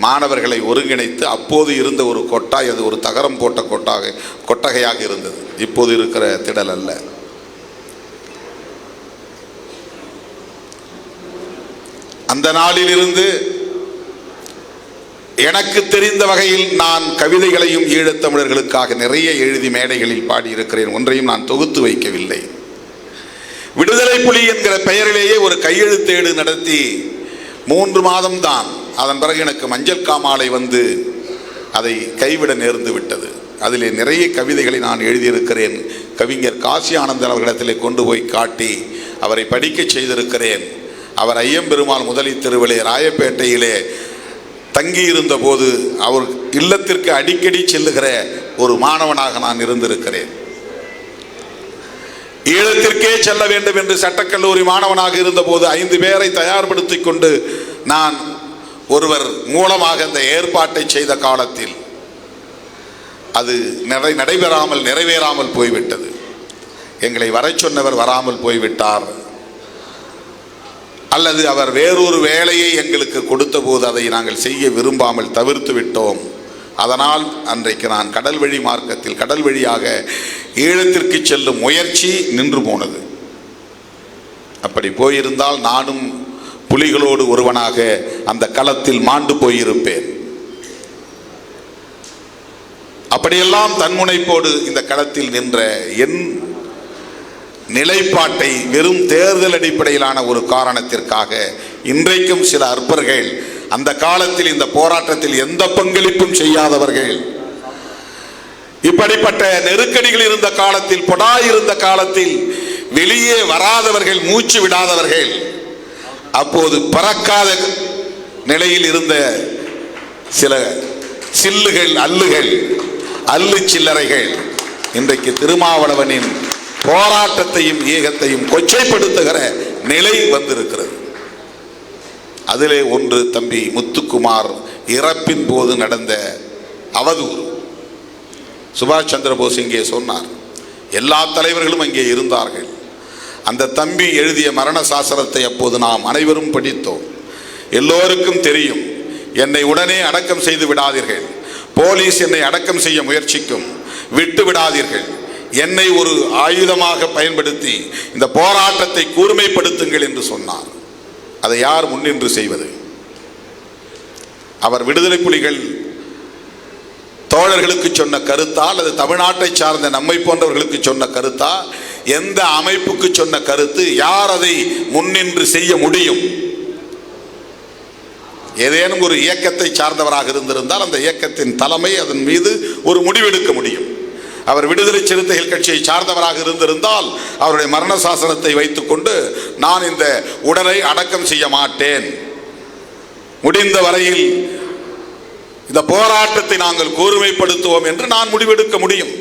மாணவர்களை ஒருங்கிணைத்து அப்போது இருந்த ஒரு கொட்டாய், அது ஒரு தகரம் போட்ட கொட்டகையாக இருந்தது, இப்போது இருக்கிற திடல் அல்ல. அந்த நாளில் இருந்து எனக்கு தெரிந்த வகையில் நான் கவிதைகளையும் ஈழத்தமிழர்களுக்காக நிறைய எழுதி மேடைகளில் பாடியிருக்கிறேன். ஒன்றையும் நான் தொகுத்து வைக்கவில்லை. விடுதலை புலி என்கிற பெயரிலேயே ஒரு கையெழுத்தேடு நடத்தி 3 மாதம்தான். அதன் பிறகு எனக்கு மஞ்சள் காமாலை வந்து அதை கைவிட நேர்ந்து விட்டது. அதிலே நிறைய கவிதைகளை நான் எழுதியிருக்கிறேன். கவிஞர் காசி ஆனந்தன் அவர்களிடத்திலே கொண்டு போய் காட்டி அவரை படிக்க செய்திருக்கிறேன். அவர் ஐயம்பெருமாள் முதலி தெருவிலே ராயப்பேட்டையிலே தங்கியிருந்த போது அவர் இல்லத்திற்கு அடிக்கடி செல்லுகிற ஒரு மாணவனாக நான் இருந்திருக்கிறேன். ஈழத்திற்கே செல்ல வேண்டும் என்று சட்டக்கல்லூரி மாணவனாக இருந்தபோது 5 பேரை தயார்படுத்திக் கொண்டு நான் ஒருவர் மூலமாக அந்த ஏற்பாட்டை செய்த காலத்தில் அது நிறைவேறாமல் போய்விட்டது. எங்களை வர சொன்னவர் வராமல் போய்விட்டார், அல்லது அவர் வேறொரு வேலையை எங்களுக்கு கொடுத்த போது அதை நாங்கள் செய்ய விரும்பாமல் தவிர்த்து விட்டோம். அதனால் அன்றைக்கு நான் கடல் வழி மார்க்கத்தில் கடல் வழியாக ஈழத்திற்கு செல்லும் முயற்சி நின்று போனது. அப்படி போயிருந்தால் நானும் புலிகளோடு ஒருவனாக அந்த களத்தில் மாண்டு போயிருப்பேன். அப்படியெல்லாம் தன்முனைப்போடு இந்த களத்தில் நின்ற என் நிலைப்பாட்டை வெறும் தேர்தல் அடிப்படையிலான ஒரு காரணத்திற்காக இன்றைக்கும் சில அற்பர்கள், அந்த காலத்தில் இந்த போராட்டத்தில் எந்த பங்களிப்பும் செய்யாதவர்கள், இப்படிப்பட்ட நெருக்கடிகள் இருந்த காலத்தில், இருந்த காலத்தில் வெளியே வராதவர்கள், மூச்சு விடாதவர்கள், அப்போது பறக்காத நிலையில் இருந்த சில சில்லுகள், அல்லு சில்லறைகள் இன்றைக்கு திருமாவளவனின் போராட்டத்தையும் இயக்கத்தையும் கொச்சைப்படுத்துகிற நிலை வந்திருக்கிறது. அதிலே ஒன்று தம்பி முத்துக்குமார் இறப்பின் போது நடந்த அவதூறு. சுபாஷ் சந்திர போஸ் இங்கே சொன்னார், எல்லா தலைவர்களும் அங்கே இருந்தார்கள். அந்த தம்பி எழுதிய மரண சாசனத்தை அப்போது நாம் அனைவரும் படித்தோம். எல்லோருக்கும் தெரியும், என்னை உடனே அடக்கம் செய்து விடாதீர்கள், போலீஸ் என்னை அடக்கம் செய்ய முயற்சிக்கும், விட்டு விடாதீர்கள், என்னை ஒரு ஆயுதமாக பயன்படுத்தி இந்த போராட்டத்தை கூர்மைப்படுத்துங்கள் என்று சொன்னார். அதை யார் முன்னின்று செய்வது? அவர் விடுதலை புலிகள் தோழர்களுக்கு சொன்ன கருத்தா அல்லது தமிழ்நாட்டை சார்ந்த நம்மை போன்றவர்களுக்கு சொன்ன கருத்தா? எந்த அமைப்புக்கு சொன்ன கருத்து? யார் அதை முன்னின்று செய்ய முடியும்? ஏதேனும் ஒரு இயக்கத்தை சார்ந்தவராக இருந்திருந்தால் அந்த இயக்கத்தின் தலைமை அதன் மீது ஒரு முடிவெடுக்க முடியும். அவர் விடுதலை சிறுத்தைகள் கட்சியை சார்ந்தவராக இருந்திருந்தால் அவருடைய மரண சாசனத்தை வைத்துக்கொண்டு நான் இந்த உடலை அடக்கம் செய்ய மாட்டேன், முடிந்த வரையில் இந்த போராட்டத்தை நாங்கள் கூர்மைப்படுத்துவோம் என்று நான் முடிவெடுக்க முடியும்.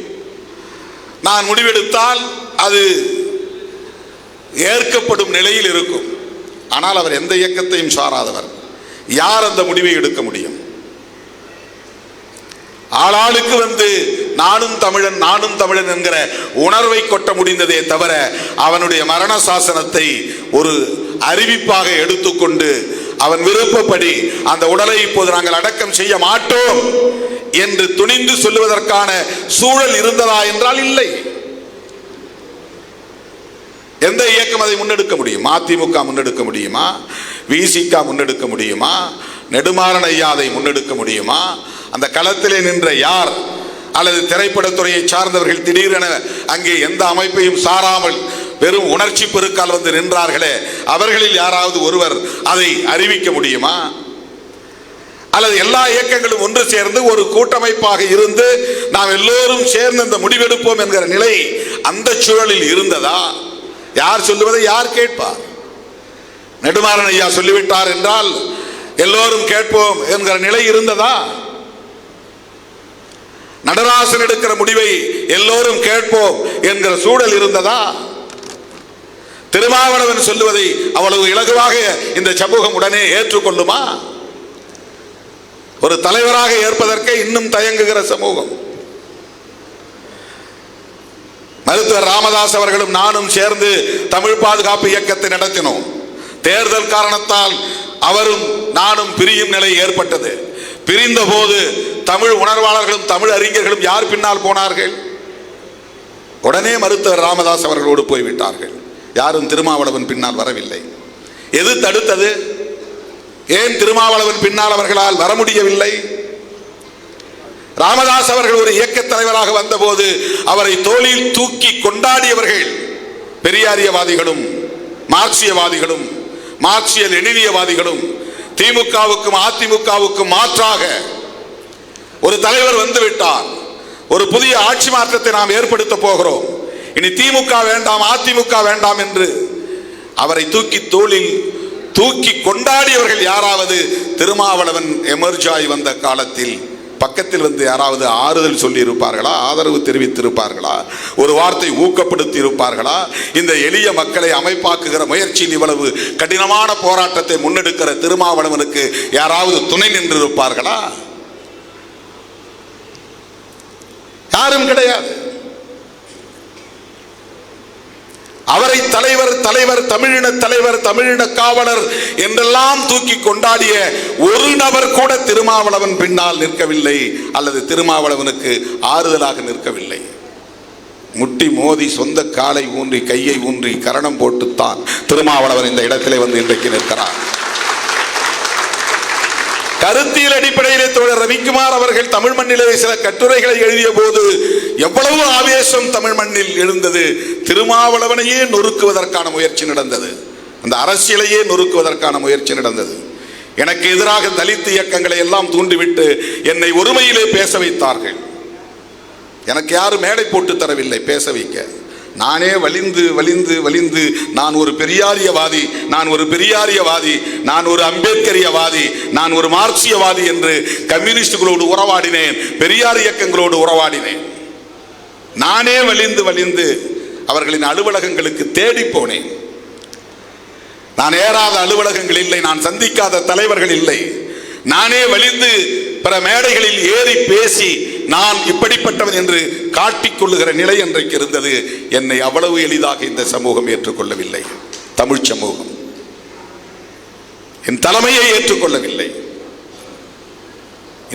நான் முடிவெடுத்தால் அது ஏற்கப்படும் நிலையில் இருக்கும். ஆனால் அவர் எந்த இயக்கத்தையும் சாராதவர். யார் அந்த முடிவை எடுக்க முடியும்? ஆளாளுக்கு வந்து நானும் தமிழன் நானும் தமிழன் என்கிற உணர்வை கொட்ட முடிந்ததே தவிர அவனுடைய மரண சாசனத்தை ஒரு அறிவிப்பாக எடுத்துக்கொண்டு அவன் விருப்பப்படி அந்த உடலை இப்போது நாங்கள் அடக்கம் செய்ய மாட்டோம் என்று துணிந்து சொல்லுவதற்கான சூழல் இருந்ததா என்றால் இல்லை. எந்த இயக்கம் அதை முன்னெடுக்க முடியும்? அதிமுக முன்னெடுக்க முடியுமா? விசிக முன்னெடுக்க முடியுமா? நெடுமாறன் ஐயா அதை முன்னெடுக்க முடியுமா? அந்த களத்திலே நின்ற யார் அல்லது திரைப்படத்துறையை சார்ந்தவர்கள் திடீரென அங்கே எந்த அமைப்பையும் சாராமல் வெறும் உணர்ச்சி பெருக்கால் வந்து நின்றார்களே, அவர்களில் யாராவது ஒருவர் அதை அறிவிக்க முடியுமா? அல்லது எல்லா இயக்கங்களும் ஒன்று சேர்ந்து ஒரு கூட்டமைப்பாக இருந்து நாம் எல்லோரும் சேர்ந்து இந்த முடிவெடுப்போம் என்கிற நிலை அந்த சூழலில் இருந்ததா? யார் சொல்லுவதை யார் கேட்பார்? நெடுமாறன் ஐயா சொல்லிவிட்டார் என்றால் எல்லோரும் கேட்போம் என்கிற நிலை இருந்ததா? நடராசன் எடுக்கிற முடிவை எல்லோரும் கேட்போம் என்கிற சூழல் இருந்ததா? திருமாவளவன் சொல்லுவதை அவ்வளவு இலகுவாக இந்த சமூகம் உடனே ஏற்றுக்கொள்ளுமா? ஒரு தலைவராக ஏற்பதற்கே இன்னும் தயங்குகிற சமூகம். மருத்துவர் ராமதாஸ் அவர்களும் நானும் சேர்ந்து தமிழ் பாதுகாப்பு இயக்கத்தை நடத்தினோம். தேர்தல் காரணத்தால் அவரும் நானும் பிரியும் நிலை ஏற்பட்டது. பிரிந்த போது தமிழ் உணர்வாளர்களும் தமிழ் அறிஞர்களும் யார் பின்னால் போனார்கள்? உடனே மருத்துவர் ராமதாஸ் அவர்களோடு போய்விட்டார்கள். யாரும் திருமாவளவன் பின்னால் வரவில்லை. எது தடுத்தது? ஏன் திருமாவளவன் பின்னால் அவர்களால் வர முடியவில்லை? ராமதாஸ் அவர்கள் ஒரு இயக்க தலைவராக வந்தபோது அவரை தோளில் தூக்கி கொண்டாடியவர்கள் பெரியாரியவாதிகளும் மார்க்சியவாதிகளும் மார்க்சிய லெனினியவாதிகளும். திமுகவுக்கும் அதிமுகவுக்கும் மாற்றாக ஒரு தலைவர் வந்துவிட்டார். ஒரு புதிய ஆட்சி மாற்றத்தை நாம் ஏற்படுத்த போகிறோம், இனி திமுக வேண்டாம் அதிமுக வேண்டாம் என்று அவரை தூக்கி தோளில் தூக்கி கொண்டாடியவர்கள் யாராவது திருமாவளவன் எமர்ஜாய் வந்த காலத்தில் பக்கத்தில் வந்து யாராவது ஆறுதல் சொல்லி இருப்பார்களா? ஆதரவு தெரிவித்திருப்பார்களா? ஒரு வார்த்தை ஊக்கப்படுத்தி இருப்பார்களா? இந்த எளிய மக்களை அமைப்பாக்குகிற முயற்சியில் இவ்வளவு கடினமான போராட்டத்தை முன்னெடுக்கிற திருமாவளவனுக்கு யாராவது துணை நின்றிருப்பார்களா? யாரும் கிடையாது. அவரை தலைவர் தலைவர் தமிழின தலைவர் தமிழின காவலர் என்றெல்லாம் தூக்கி கொண்டாடிய ஒரு நபர் கூட திருமாவளவன் பின்னால் நிற்கவில்லை அல்லது திருமாவளவனுக்கு ஆறுதலாக நிற்கவில்லை. முட்டி மோதி சொந்த காலை ஊன்றி கையை ஊன்றி கரணம் போட்டுத்தான் திருமாவளவன் இந்த இடத்திலே வந்து இன்றைக்கு நிற்கிறார். கருத்தியல் அடிப்படையிலே தோழர் ரவிக்குமார் அவர்கள் தமிழ் மண்ணிலே சில கட்டுரைகளை எழுதிய போது எவ்வளவு ஆவேசம் தமிழ் மண்ணில் எழுந்தது. திருமாவளவனையே நொறுக்குவதற்கான முயற்சி நடந்தது, அந்த அரசியலையே நொறுக்குவதற்கான முயற்சி நடந்தது. எனக்கு எதிராக தலித் இயக்கங்களை எல்லாம் தூண்டிவிட்டு என்னை ஒருமையிலே பேச வைத்தார்கள். எனக்கு யாரும் மேடை போட்டு தரவில்லை பேச வைக்க. நானே வலிந்து வலிந்து வலிந்து நான் ஒரு பெரியாரியவாதி, நான் ஒரு பெரியாரியவாதி, நான் ஒரு அம்பேத்கரியவாதி, நான் ஒரு மார்க்சியவாதி என்று கம்யூனிஸ்டுகளோடு உறவாடினேன், பெரியார் இயக்கங்களோடு உறவாடினேன். நானே வலிந்து வலிந்து அவர்களின் அலுவலகங்களுக்கு தேடி போனேன். நான் ஏறாத அலுவலகங்கள் இல்லை, நான் சந்திக்காத தலைவர்கள் இல்லை. நானே வலிந்து பிற மேடைகளில் ஏறி பேசி நான் இப்படிப்பட்டவன் என்று காட்டிக்கொள்ளுகிற நிலை அன்றைக்கு இருந்தது. என்னை அவ்வளவு எளிதாக இந்த சமூகம் ஏற்றுக்கொள்ளவில்லை. தமிழ் சமூகம் என் தலைமையை ஏற்றுக்கொள்ளவில்லை.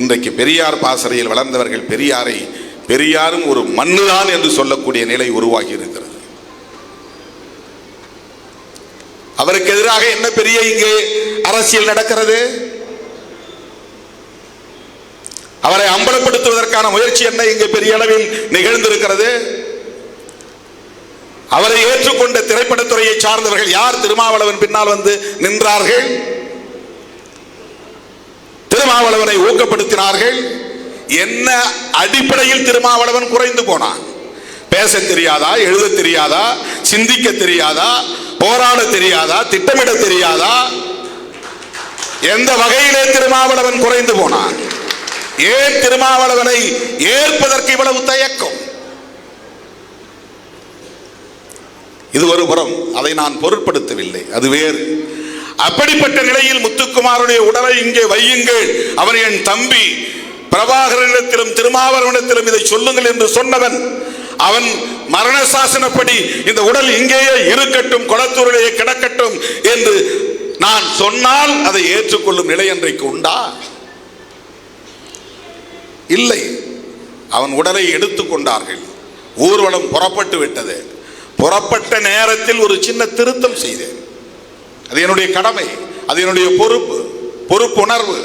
இன்றைக்கு பெரியார் பாசறையில் வளர்ந்தவர்கள் பெரியாரும் ஒரு மண்ணுதான் என்று சொல்லக்கூடிய நிலை உருவாகி இருக்கிறது. அவருக்கு எதிராக என்ன பெரிய இங்கே அரசியல் நடக்கிறது? அவரை அம்பலப்படுத்துவதற்கான முயற்சி என்ன இங்கே பெரிய அளவில் நிகழ்ந்திருக்கிறது? அவரை ஏற்றுக்கொண்ட திரைப்படத்துறையை சார்ந்தவர்கள் யார் திருமாவளவன் பின்னால் வந்து நின்றார்கள்? திருமாவளவனை ஊக்கப்படுத்தினார்கள். என்ன அடிப்படையில் திருமாவளவன் குறைந்து போனான்? பேச தெரியாதா, எழுத தெரியாதா, சிந்திக்க தெரியாதா, போராட தெரியாதா, திட்டமிட தெரியாதா? எந்த வகையிலே திருமாவளவன் குறைந்து போனான்? ஏன் திருமாவளவனை ஏற்பதற்கு இவ்வளவு தயக்கம்? இது ஒரு புறம், அதை நான் பொருட்படுத்தவில்லை, அது வேறு. அப்படிப்பட்ட நிலையில் முத்துக்குமாருடைய உடலை இங்கே வையுங்கள், அவர் என் தம்பி, பிரபாகரனிடத்திலும் திருமாவளவனிடத்திலும் இதை சொல்லுங்கள் என்று சொன்னவன், அவன் மரண சாசனப்படி இந்த உடல் இங்கேயே இருக்கட்டும், கொளத்தூரிலேயே கிடக்கட்டும் என்று நான் சொன்னால் அதை ஏற்றுக்கொள்ளும் நிலை அன்றைக்கு உண்டா? இல்லை. அவன் உடலை எடுத்துக் கொண்டார்கள். ஊர்வலம் புறப்பட்டு விட்டது. புறப்பட்ட நேரத்தில் ஒரு சின்ன திருத்தம் செய்தேன். அது என்னுடைய கடமை, அது என்னுடைய பொறுப்புணர்வு.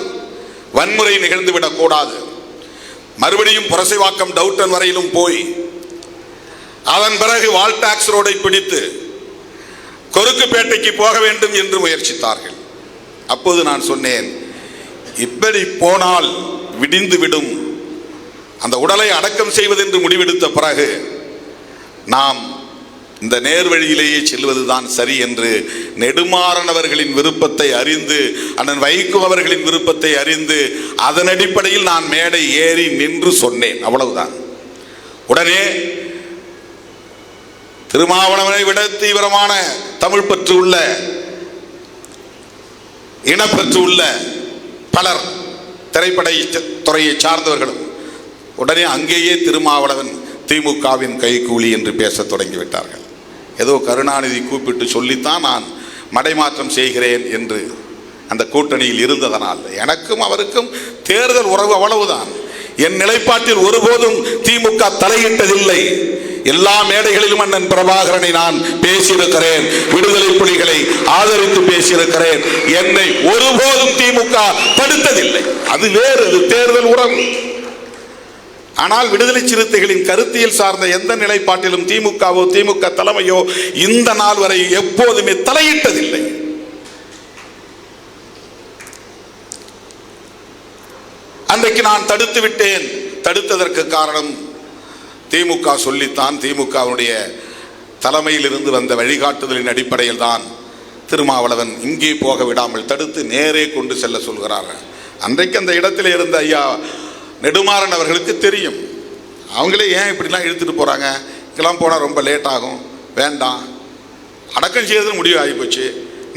வன்முறை நிகழ்ந்துவிடக் கூடாது. மறுபடியும் புரசைவாக்கம் டவுட்டன் வரையிலும் போய் அதன் பிறகு வால்டாக்ஸ் ரோடை பிடித்து கொருக்குப்பேட்டைக்கு போக வேண்டும் என்று முயற்சித்தார்கள். அப்போது நான் சொன்னேன், இப்படி போனால் விடிந்துவிடும். அந்த உடலை அடக்கம் செய்வதென்று முடிவெடுத்த பிறகு நாம் இந்த நேர்வழியிலேயே செல்வதுதான் சரி என்று நெடுமாறன் அவர்களின் விருப்பத்தை அறிந்து, அண்ணன் வைகோ அவர்களின் விருப்பத்தை அறிந்து, அதன் அடிப்படையில் நான் மேடை ஏறி நின்று சொன்னேன். அவ்வளவுதான். உடனே திருமாவளவனை விட தீவிரமான தமிழ் பற்று உள்ள, இனப்பற்று உள்ள பலர், திரைப்பட துறையை சார்ந்தவர்களும் உடனே அங்கேயே திருமாவளவன் திமுகவின் கைகூலி என்று பேச தொடங்கிவிட்டார்கள். ஏதோ கருணாநிதி கூப்பிட்டு சொல்லித்தான் நான் மடைமாற்றம் செய்கிறேன் என்று அந்த கூட்டணியில் இருந்ததனால் எனக்கும் அவருக்கும் தேர்தல் உறவு அவ்வளவுதான். என் நிலைப்பாட்டில் ஒருபோதும் திமுக தலையிட்டதில்லை. எல்லா மேடைகளிலும் அண்ணன் பிரபாகரனை நான் பேசியிருக்கிறேன், விடுதலை புலிகளை ஆதரித்து பேசியிருக்கிறேன். என்னை ஒருபோதும் திமுக தடுத்ததில்லை. அது வேறு, அது தேர்தல் உறவு. ஆனால் விடுதலை சிறுத்தைகளின் கருத்தியல் சார்ந்த எந்த நிலைப்பாட்டிலும் திமுகவோ திமுக தலைமையோ இந்த நாள் வரை எப்போதுமே தலையிட்டதில்லை. அன்றைக்கு நான் தடுத்து விட்டேன். தடுத்ததற்கு காரணம் திமுக சொல்லித்தான், திமுகவுடைய தலைமையில் இருந்து வந்த வழிகாட்டுதலின் அடிப்படையில் தான் திருமாவளவன் இங்கே போக விடாமல் தடுத்து நேரே கொண்டு செல்ல சொல்கிறார்கள். அன்றைக்கு அந்த இடத்தில் இருந்த ஐயா நெடுமாறன் அவர்களுக்கு தெரியும். அவங்களே ஏன் இப்படிலாம் இழுத்துட்டு போகிறாங்க, இதெல்லாம் போனால் ரொம்ப லேட் ஆகும், வேண்டாம், அடக்கம் செய்யறதுன்னு முடிவு ஆகிப்போச்சு,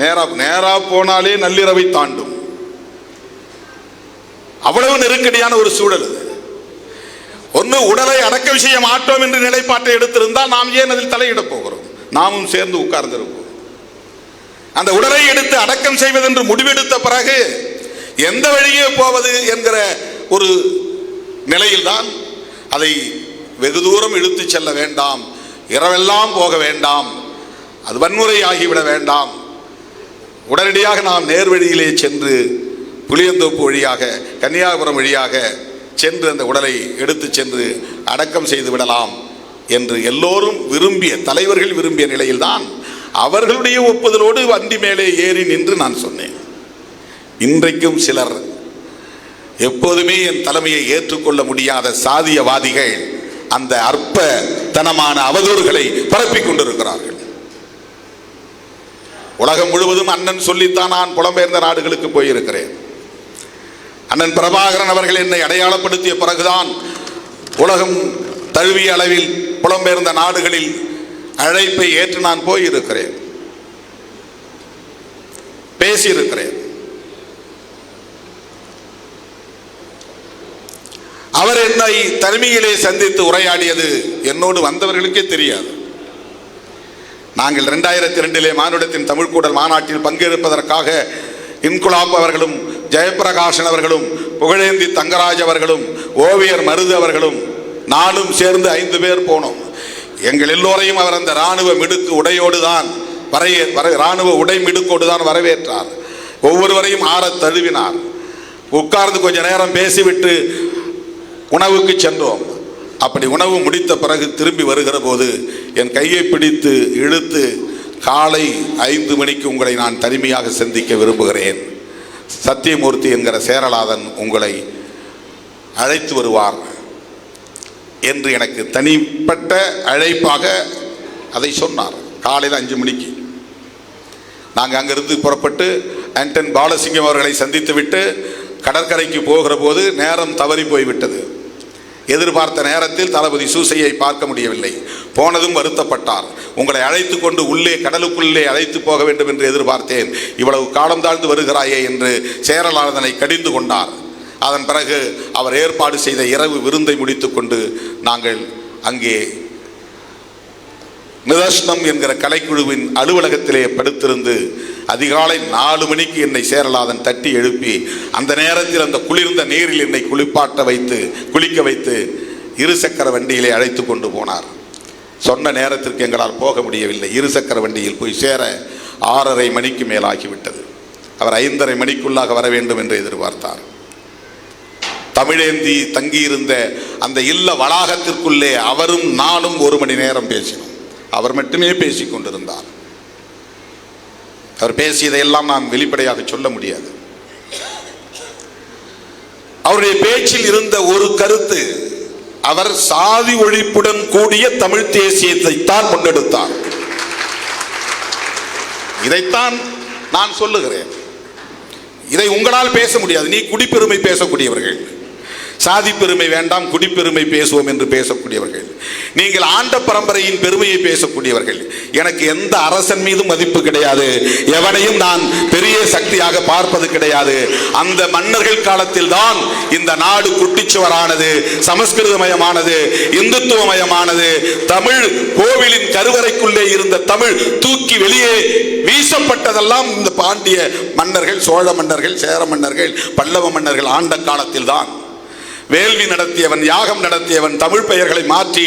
நேராக போனாலே நள்ளிரவை தாண்டும். அவ்வளவு நெருக்கடியான ஒரு சூழல். ஒன்று உடலை அடக்கம் செய்ய மாட்டோம் என்று நிலைப்பாட்டை எடுத்திருந்தால் நாம் ஏன் அதில் தலையிட போகிறோம்? நாமும் சேர்ந்து உட்கார்ந்திருப்போம். அந்த உடலை எடுத்து அடக்கம் செய்வதென்று முடிவெடுத்த பிறகு எந்த வழியே போவது என்கிற ஒரு நிலையில்தான் அதை வெகு தூரம் இழுத்து செல்ல வேண்டாம், இரவெல்லாம் போக வேண்டாம், அது வன்முறை ஆகிவிட வேண்டாம், உடனடியாக நாம் நேர்வழியிலே சென்று புளியந்தோப்பு வழியாக கன்னியாகுமரம் வழியாக சென்று அந்த உடலை எடுத்து சென்று அடக்கம் செய்து விடலாம் என்று எல்லோரும் விரும்பிய, தலைவர்கள் விரும்பிய நிலையில்தான் அவர்களுடைய ஒப்புதலோடு வண்டி மேலே ஏறி நின்று நான் சொன்னேன். இன்றைக்கும் சிலர் எப்போதுமே என் தலைமையை ஏற்றுக்கொள்ள முடியாத சாதியவாதிகள் அந்த அற்பத்தனமான அவதூறுகளை பரப்பிக் கொண்டிருக்கிறார்கள். உலகம் முழுவதும் அண்ணன் சொல்லித்தான் நான் புலம்பெயர்ந்த நாடுகளுக்கு போயிருக்கிறேன். அண்ணன் பிரபாகரன் அவர்கள் என்னை அடையாளப்படுத்திய பிறகுதான் உலகம் தழுவிய அளவில் புலம்பெயர்ந்த நாடுகளில் அழைப்பை ஏற்று நான் போயிருக்கிறேன், பேசியிருக்கிறேன். அவர் என்னை தனிமையிலே சந்தித்து உரையாடியது என்னோடு வந்தவர்களுக்கே தெரியாது. நாங்கள் 2002 மானுடத்தின் தமிழ் கூடல் மாநாட்டில் பங்கேற்பதற்காக இன்குலாப் அவர்களும், ஜெயபிரகாஷன் அவர்களும், புகழேந்தி தங்கராஜ் அவர்களும், ஓவியர் மருது அவர்களும் நானும் சேர்ந்து 5 பேர் போனோம். எங்கள் எல்லோரையும் அவர் அந்த இராணுவ மிடுக்கு உடையோடு தான் இராணுவ உடை மிடுக்கோடு தான் வரவேற்றார். ஒவ்வொருவரையும் ஆறத் தழுவினார். உட்கார்ந்து கொஞ்ச நேரம் பேசிவிட்டு உணவுக்கு சென்றோம். அப்படி உணவு முடித்த பிறகு திரும்பி வருகிற போது என் கையை பிடித்து இழுத்து, காலை 5 மணிக்கு உங்களை நான் தனிமையாக சந்திக்க விரும்புகிறேன், சத்தியமூர்த்தி என்கிற சேரலாதன் உங்களை அழைத்து வருவார் என்று எனக்கு தனிப்பட்ட அழைப்பாக அதை சொன்னார். காலையில் 5 மணிக்கு நாங்கள் அங்கிருந்து புறப்பட்டு ஆண்டன் பாலசிங்கம் அவர்களை சந்தித்து விட்டு கடற்கரைக்கு போகிற போது நேரம் தவறி போய்விட்டது. எதிர்பார்த்த நேரத்தில் தளபதி சூசையை பார்க்க முடியவில்லை. போனதும் வருத்தப்பட்டார். உங்களை அழைத்து கொண்டு உள்ளே கடலுக்குள்ளே அழைத்து போக வேண்டும் என்று எதிர்பார்த்தேன், இவ்வளவு காலம் தாழ்ந்து வருகிறாயே என்று சேரலாதனை கடிந்து கொண்டார். அதன் பிறகு அவர் ஏற்பாடு செய்த இரவு விருந்தை முடித்து கொண்டு நாங்கள் அங்கே நிதர்சனம் என்கிற கலைக்குழுவின் அலுவலகத்திலே படுத்திருந்து அதிகாலை 4 மணிக்கு என்னை சேரலாதன் தட்டி எழுப்பி அந்த நேரத்தில் அந்த குளிர்ந்த நீரில் என்னை குளிக்க வைத்து 2 சக்கர வண்டியிலே அழைத்து கொண்டு போனார். சொன்ன நேரத்திற்கு எங்களால் போக முடியவில்லை. 2 சக்கர வண்டியில் போய் சேர 6:30 மணிக்கு மேலாகிவிட்டது. அவர் 5:30 மணிக்குள்ளாக வர வேண்டும் என்று எதிர்பார்த்தார். தமிழேந்தி தங்கியிருந்த அந்த இல்ல வளாகத்திற்குள்ளே அவரும் நானும் 1 மணி நேரம் பேசினோம். அவர் மட்டுமே பேசிக் கொண்டிருந்தார். அவர் பேசியதையெல்லாம் நாம் வெளிப்படையாக சொல்ல முடியாது. அவருடைய பேச்சில் இருந்த ஒரு கருத்து, அவர் சாதி ஒழிப்புடன் கூடிய தமிழ் தேசியத்தை தான் முன்னெடுத்தார். இதைத்தான் நான் சொல்லுகிறேன். இதை உங்களால் பேச முடியாது. நீ குடிப்பெருமை பேசக்கூடியவர்கள், சாதி பெருமை வேண்டாம், குடிப்பெருமை பேசுவோம் என்று பேசக்கூடியவர்கள், நீங்கள் ஆண்ட பரம்பரையின் பெருமையை பேசக்கூடியவர்கள். எனக்கு எந்த அரசன் மீதும் மதிப்பு கிடையாது, எவனையும் நான் பெரிய சக்தியாக பார்ப்பது கிடையாது. அந்த மன்னர்கள் காலத்தில் தான் இந்த நாடு குட்டிச்சுவரானது, சமஸ்கிருதமயமானது, இந்துத்துவமயமானது. தமிழ் கோவிலின் கருவறைக்குள்ளே இருந்த தமிழ் தூக்கி வெளியே வீசப்பட்டதெல்லாம் இந்த பாண்டிய மன்னர்கள், சோழ மன்னர்கள், சேர மன்னர்கள், பல்லவ மன்னர்கள் ஆண்ட காலத்தில் தான். வேள்வி நடத்தியவன், யாகம் நடத்தியவன், தமிழ் பெயர்களை மாற்றி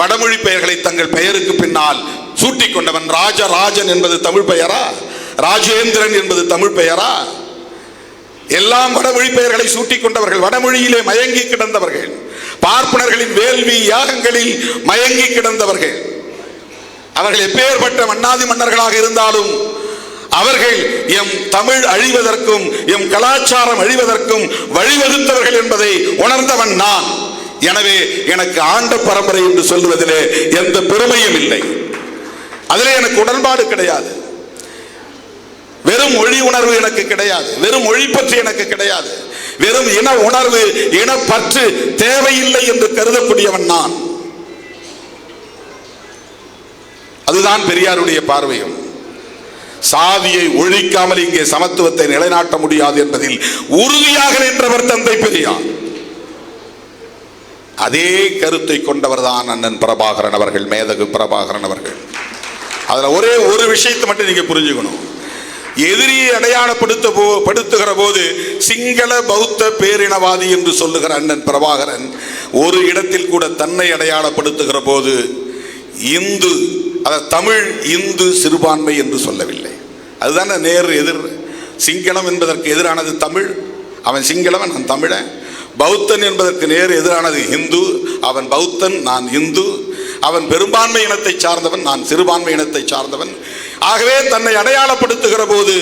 வடமொழி பெயர்களை தங்கள் பெயருக்கு பின்னால் சூட்டிக் கொண்டவன். ராஜராஜன் என்பது தமிழ் பெயரா? ராஜேந்திரன் என்பது தமிழ் பெயரா? எல்லாம் வடமொழி பெயர்களை சூட்டிக் கொண்டவர்கள், வடமொழியிலே மயங்கி கிடந்தவர்கள், பார்ப்பனர்களின் வேள்வி யாகங்களில் மயங்கி கிடந்தவர்கள். அவர்கள் எப்பேற்பட்ட மன்னாதி மன்னர்களாக இருந்தாலும் அவர்கள் எம் தமிழ் அழிவதற்கும் எம் கலாச்சாரம் அழிவதற்கும் வழிவகுத்தவர்கள் என்பதை உணர்ந்தவன் நான். எனவே எனக்கு ஆண்ட பரம்பரை என்று சொல்வதிலே எந்த பெருமையும் இல்லை. அதிலே எனக்கு உடன்பாடு கிடையாது. வெறும் மொழி உணர்வு எனக்கு கிடையாது, வெறும் மொழி பற்றி எனக்கு கிடையாது, வெறும் இன உணர்வு, இனப்பற்று தேவையில்லை என்று கருதக்கூடியவன் நான். அதுதான் பெரியாருடைய பார்வையும். சாதியை ஒழிக்காமல் இங்கே சமத்துவத்தை நிலைநாட்ட முடியாது என்பதில் உறுதியாக நின்றவர் தந்தை பெரியார். அதே கருத்தை கொண்டவர் தான் அண்ணன் பிரபாகரன் அவர்கள், மேதகு பிரபாகரன் அவர்கள். அதுல ஒரே ஒரு விஷயத்தை மட்டும் நீங்க புரிஞ்சுக்கணும். எதிரியை அடையாளப்படுத்துகிற போது சிங்கள பௌத்த பேரினவாதி என்று சொல்லுகிற அண்ணன் பிரபாகரன் ஒரு இடத்தில் கூட தன்னை அடையாளப்படுத்துகிற போது இந்து, தமிழ் இந்து சிறுபான்மை என்று சொல்லவில்லை. அதுதானே நேர் எதிர். சிங்களம் என்பதற்கு எதிரானது தமிழ், அவன் சிங்களவன், நான் தமிழன். பௌத்தன் என்பதற்கு நேர் எதிரானது இந்து, அவன் பௌத்தன், நான் இந்து. அவன் பெரும்பான்மை இனத்தை சார்ந்தவன், நான் சிறுபான்மை இனத்தை சார்ந்தவன். ஆகவே தன்னை அடையாளப்படுத்துகிற போது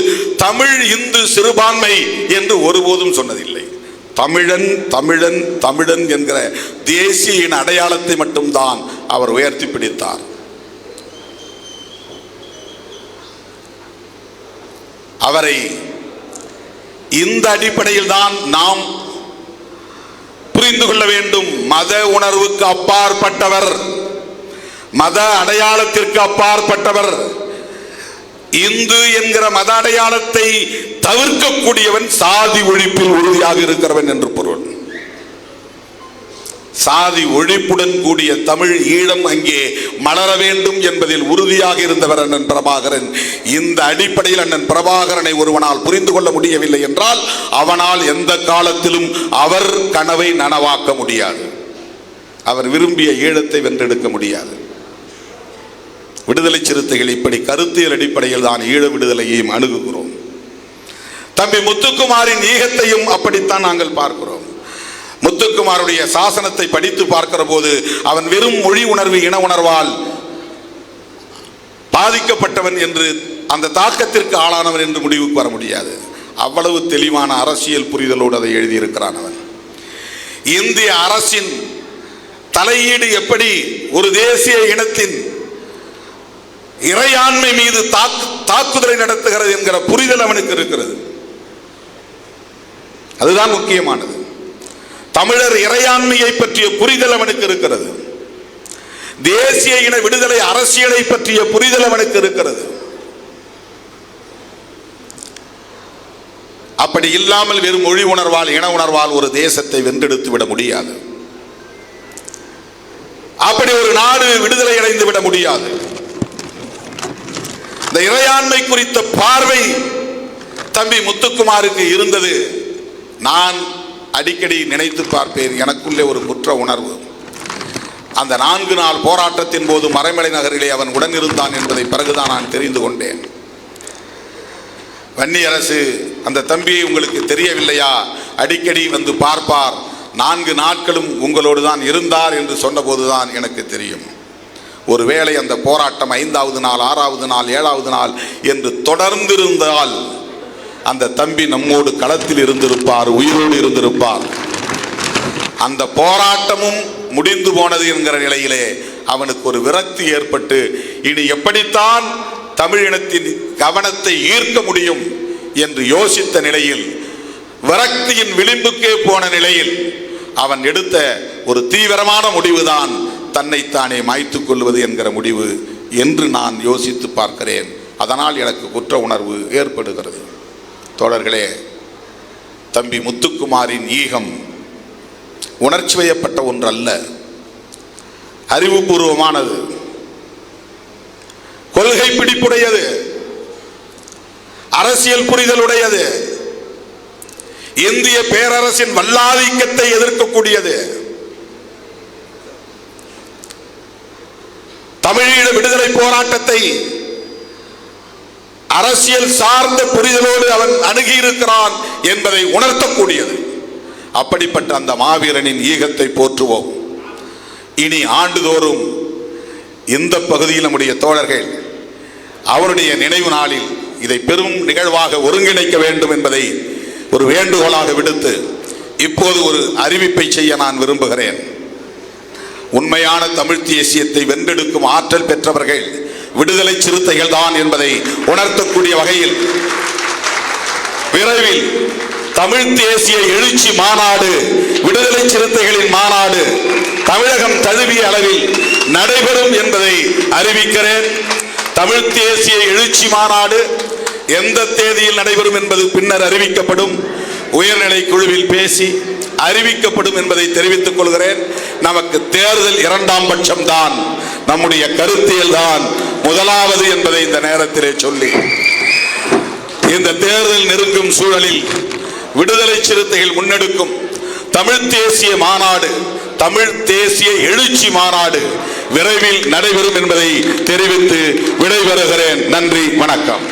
தமிழ் இந்து சிறுபான்மை என்று ஒருபோதும் சொன்னதில்லை. தமிழன் தமிழன் தமிழன் என்கிற தேசிய இன அடையாளத்தை மட்டும்தான் அவர் உயர்த்தி பிடித்தார். அவரை இந்த அடிப்படையில் தான் நாம் புரிந்து கொள்ள வேண்டும். மத உணர்வுக்கு அப்பாற்பட்டவர், மத அடையாளத்திற்கு அப்பாற்பட்டவர், இந்து என்கிற மத அடையாளத்தை தவிர்க்கக்கூடியவன் சாதி ஒழிப்பில் உறுதியாக இருக்கிறவன் என்று பொருள். சாதி ஒழிப்புடன் கூடிய தமிழ் ஈழம் அங்கே மலர வேண்டும் என்பதில் உறுதியாக இருந்தவர் அண்ணன் பிரபாகரன். இந்த அடிப்படையில் அண்ணன் பிரபாகரனை ஒருவனால் புரிந்து கொள்ள முடியவில்லை என்றால் அவனால் எந்த காலத்திலும் அவர் கனவை நனவாக்க முடியாது. அவர் விரும்பிய ஈழத்தை வென்றெடுக்க முடியாது. விடுதலை சிறுத்தைகள் இப்படி கருத்தியல் அடிப்படையில் தான் ஈழ விடுதலையையும் அணுகுகிறோம். தம்பி முத்துக்குமாரின் ஈகத்தையும் அப்படித்தான் நாங்கள் பார்க்கிறோம். முத்துக்குமாருடைய சாசனத்தை படித்து பார்க்கிற போது அவன் வெறும் மொழி உணர்வு இன உணர்வால் பாதிக்கப்பட்டவன் என்று, அந்த தாக்கத்திற்கு ஆளானவன் என்று முடிவுக்கு வர முடியாது. அவ்வளவு தெளிவான அரசியல் புரிதலோடு அதை எழுதியிருக்கிறான் அவன். இந்திய அரசின் தலையீடு எப்படி ஒரு தேசிய இனத்தின் இறையாண்மை மீது தாக்குதலை நடத்துகிறது என்கிற புரிதல் அவனுக்கு இருக்கிறது. அதுதான் முக்கியமானது. தமிழர் இறையாண்மையை பற்றிய புரிதல் அவனுக்கு இருக்கிறது. தேசிய இன விடுதலை அரசியலை பற்றிய புரிதல் அவனுக்கு இருக்கிறது. அப்படி இல்லாமல் வெறும் மொழி உணர்வால் இன உணர்வால் ஒரு தேசத்தை வென்றெடுத்து விட முடியாது. அப்படி ஒரு நாடு விடுதலை அடைந்து விட முடியாது. இந்த இறையாண்மை குறித்த பார்வை தம்பி முத்துக்குமாருக்கு இருந்தது. நான் அடிக்கடி நினைத்து பார்ப்பேன். எனக்குள்ளே ஒரு குற்ற உணர்வு. அந்த 4 நாள் போராட்டத்தின் போது மறைமலை நகரிலே அவன் உடனிருந்தான் என்பதை பிறகுதான் நான் தெரிந்து கொண்டேன். வன்னியரசு அந்த தம்பியை உங்களுக்கு தெரியவில்லையா, அடிக்கடி வந்து பார்ப்பார், 4 நாட்களும் உங்களோடு தான் இருந்தார் என்று சொன்னபோதுதான் எனக்கு தெரியும். ஒருவேளை அந்த போராட்டம் 5வது நாள் 6வது நாள் 7வது நாள் என்று தொடர்ந்திருந்தால் அந்த தம்பி நம்மோடு களத்தில் இருந்திருப்பார், உயிரோடு இருந்திருப்பார். அந்த போராட்டமும் முடிந்து போனது என்கிற நிலையிலே அவனுக்கு ஒரு விரக்தி ஏற்பட்டு இனி எப்படித்தான் தமிழினத்தின் கவனத்தை ஈர்க்க முடியும் என்று யோசித்த நிலையில், விரக்தியின் விளிம்புக்கே போன நிலையில் அவன் எடுத்த ஒரு தீவிரமான முடிவுதான் தன்னைத்தானே மாய்த்துக் கொள்வது என்கிற முடிவு என்று நான் யோசித்து பார்க்கிறேன். அதனால் எனக்கு குற்ற உணர்வு ஏற்படுகிறது. தோழர்களே, தம்பி முத்துக்குமாரின் ஈகம் உணர்ச்சி வயப்பட்ட ஒன்றல்ல, அறிவுபூர்வமானது, கொள்கை பிடிப்புடையது, அரசியல் புரிதலுடையது, இந்திய பேரரசின் வல்லாதிக்கத்தை எதிர்க்கக்கூடியது, தமிழீழ விடுதலை போராட்டத்தை அரசியல் சார்ந்த புரிதலோடு அவன் அணுகியிருக்கிறான் என்பதை உணர்த்தக்கூடியது. அப்படிப்பட்ட அந்த மாவீரனின் ஈகத்தை போற்றுவோம். இனி ஆண்டுதோறும் இந்த பகுதியில் நம்முடைய தோழர்கள் அவருடைய நினைவு நாளில் இதை பெரும் நிகழ்வாக ஒருங்கிணைக்க வேண்டும் என்பதை ஒரு வேண்டுகோளாக விடுத்து இப்போது ஒரு அறிவிப்பை செய்ய நான் விரும்புகிறேன். உண்மையான தமிழ் தேசியத்தை வென்றெடுக்கும் ஆற்றல் பெற்றவர்கள் விடுதலை சிறுத்தைகள் தான் என்பதை உணர்த்தக்கூடிய வகையில் விரைவில் தமிழ் தேசிய எழுச்சி மாநாடு, விடுதலை சிறுத்தைகளின் மாநாடு தமிழகம் தழுவிய அளவில் நடைபெறும் என்பதை அறிவிக்கிறேன். தமிழ் தேசிய எழுச்சி மாநாடு எந்த தேதியில் நடைபெறும் என்பது பின்னர் அறிவிக்கப்படும். உயர்நிலை குழுவில் பேசி அறிவிக்கப்படும் என்பதை தெரிவித்துக் கொள்கிறேன். நமக்கு தேர்தல் 2ஆம் பட்சம் தான், நம்முடைய கருத்தியல் தான் முதலாவது என்பதை இந்த நேரத்திலே சொல்லி, இந்த தேர்தல் நெருங்கும் சூழலில் விடுதலை சிறுத்தைகள் முன்னெடுக்கும் தமிழ் தேசிய மாநாடு, தமிழ் தேசிய எழுச்சி மாநாடு விரைவில் நடைபெறும் என்பதை தெரிவித்து விடைபெறுகிறேன். நன்றி, வணக்கம்.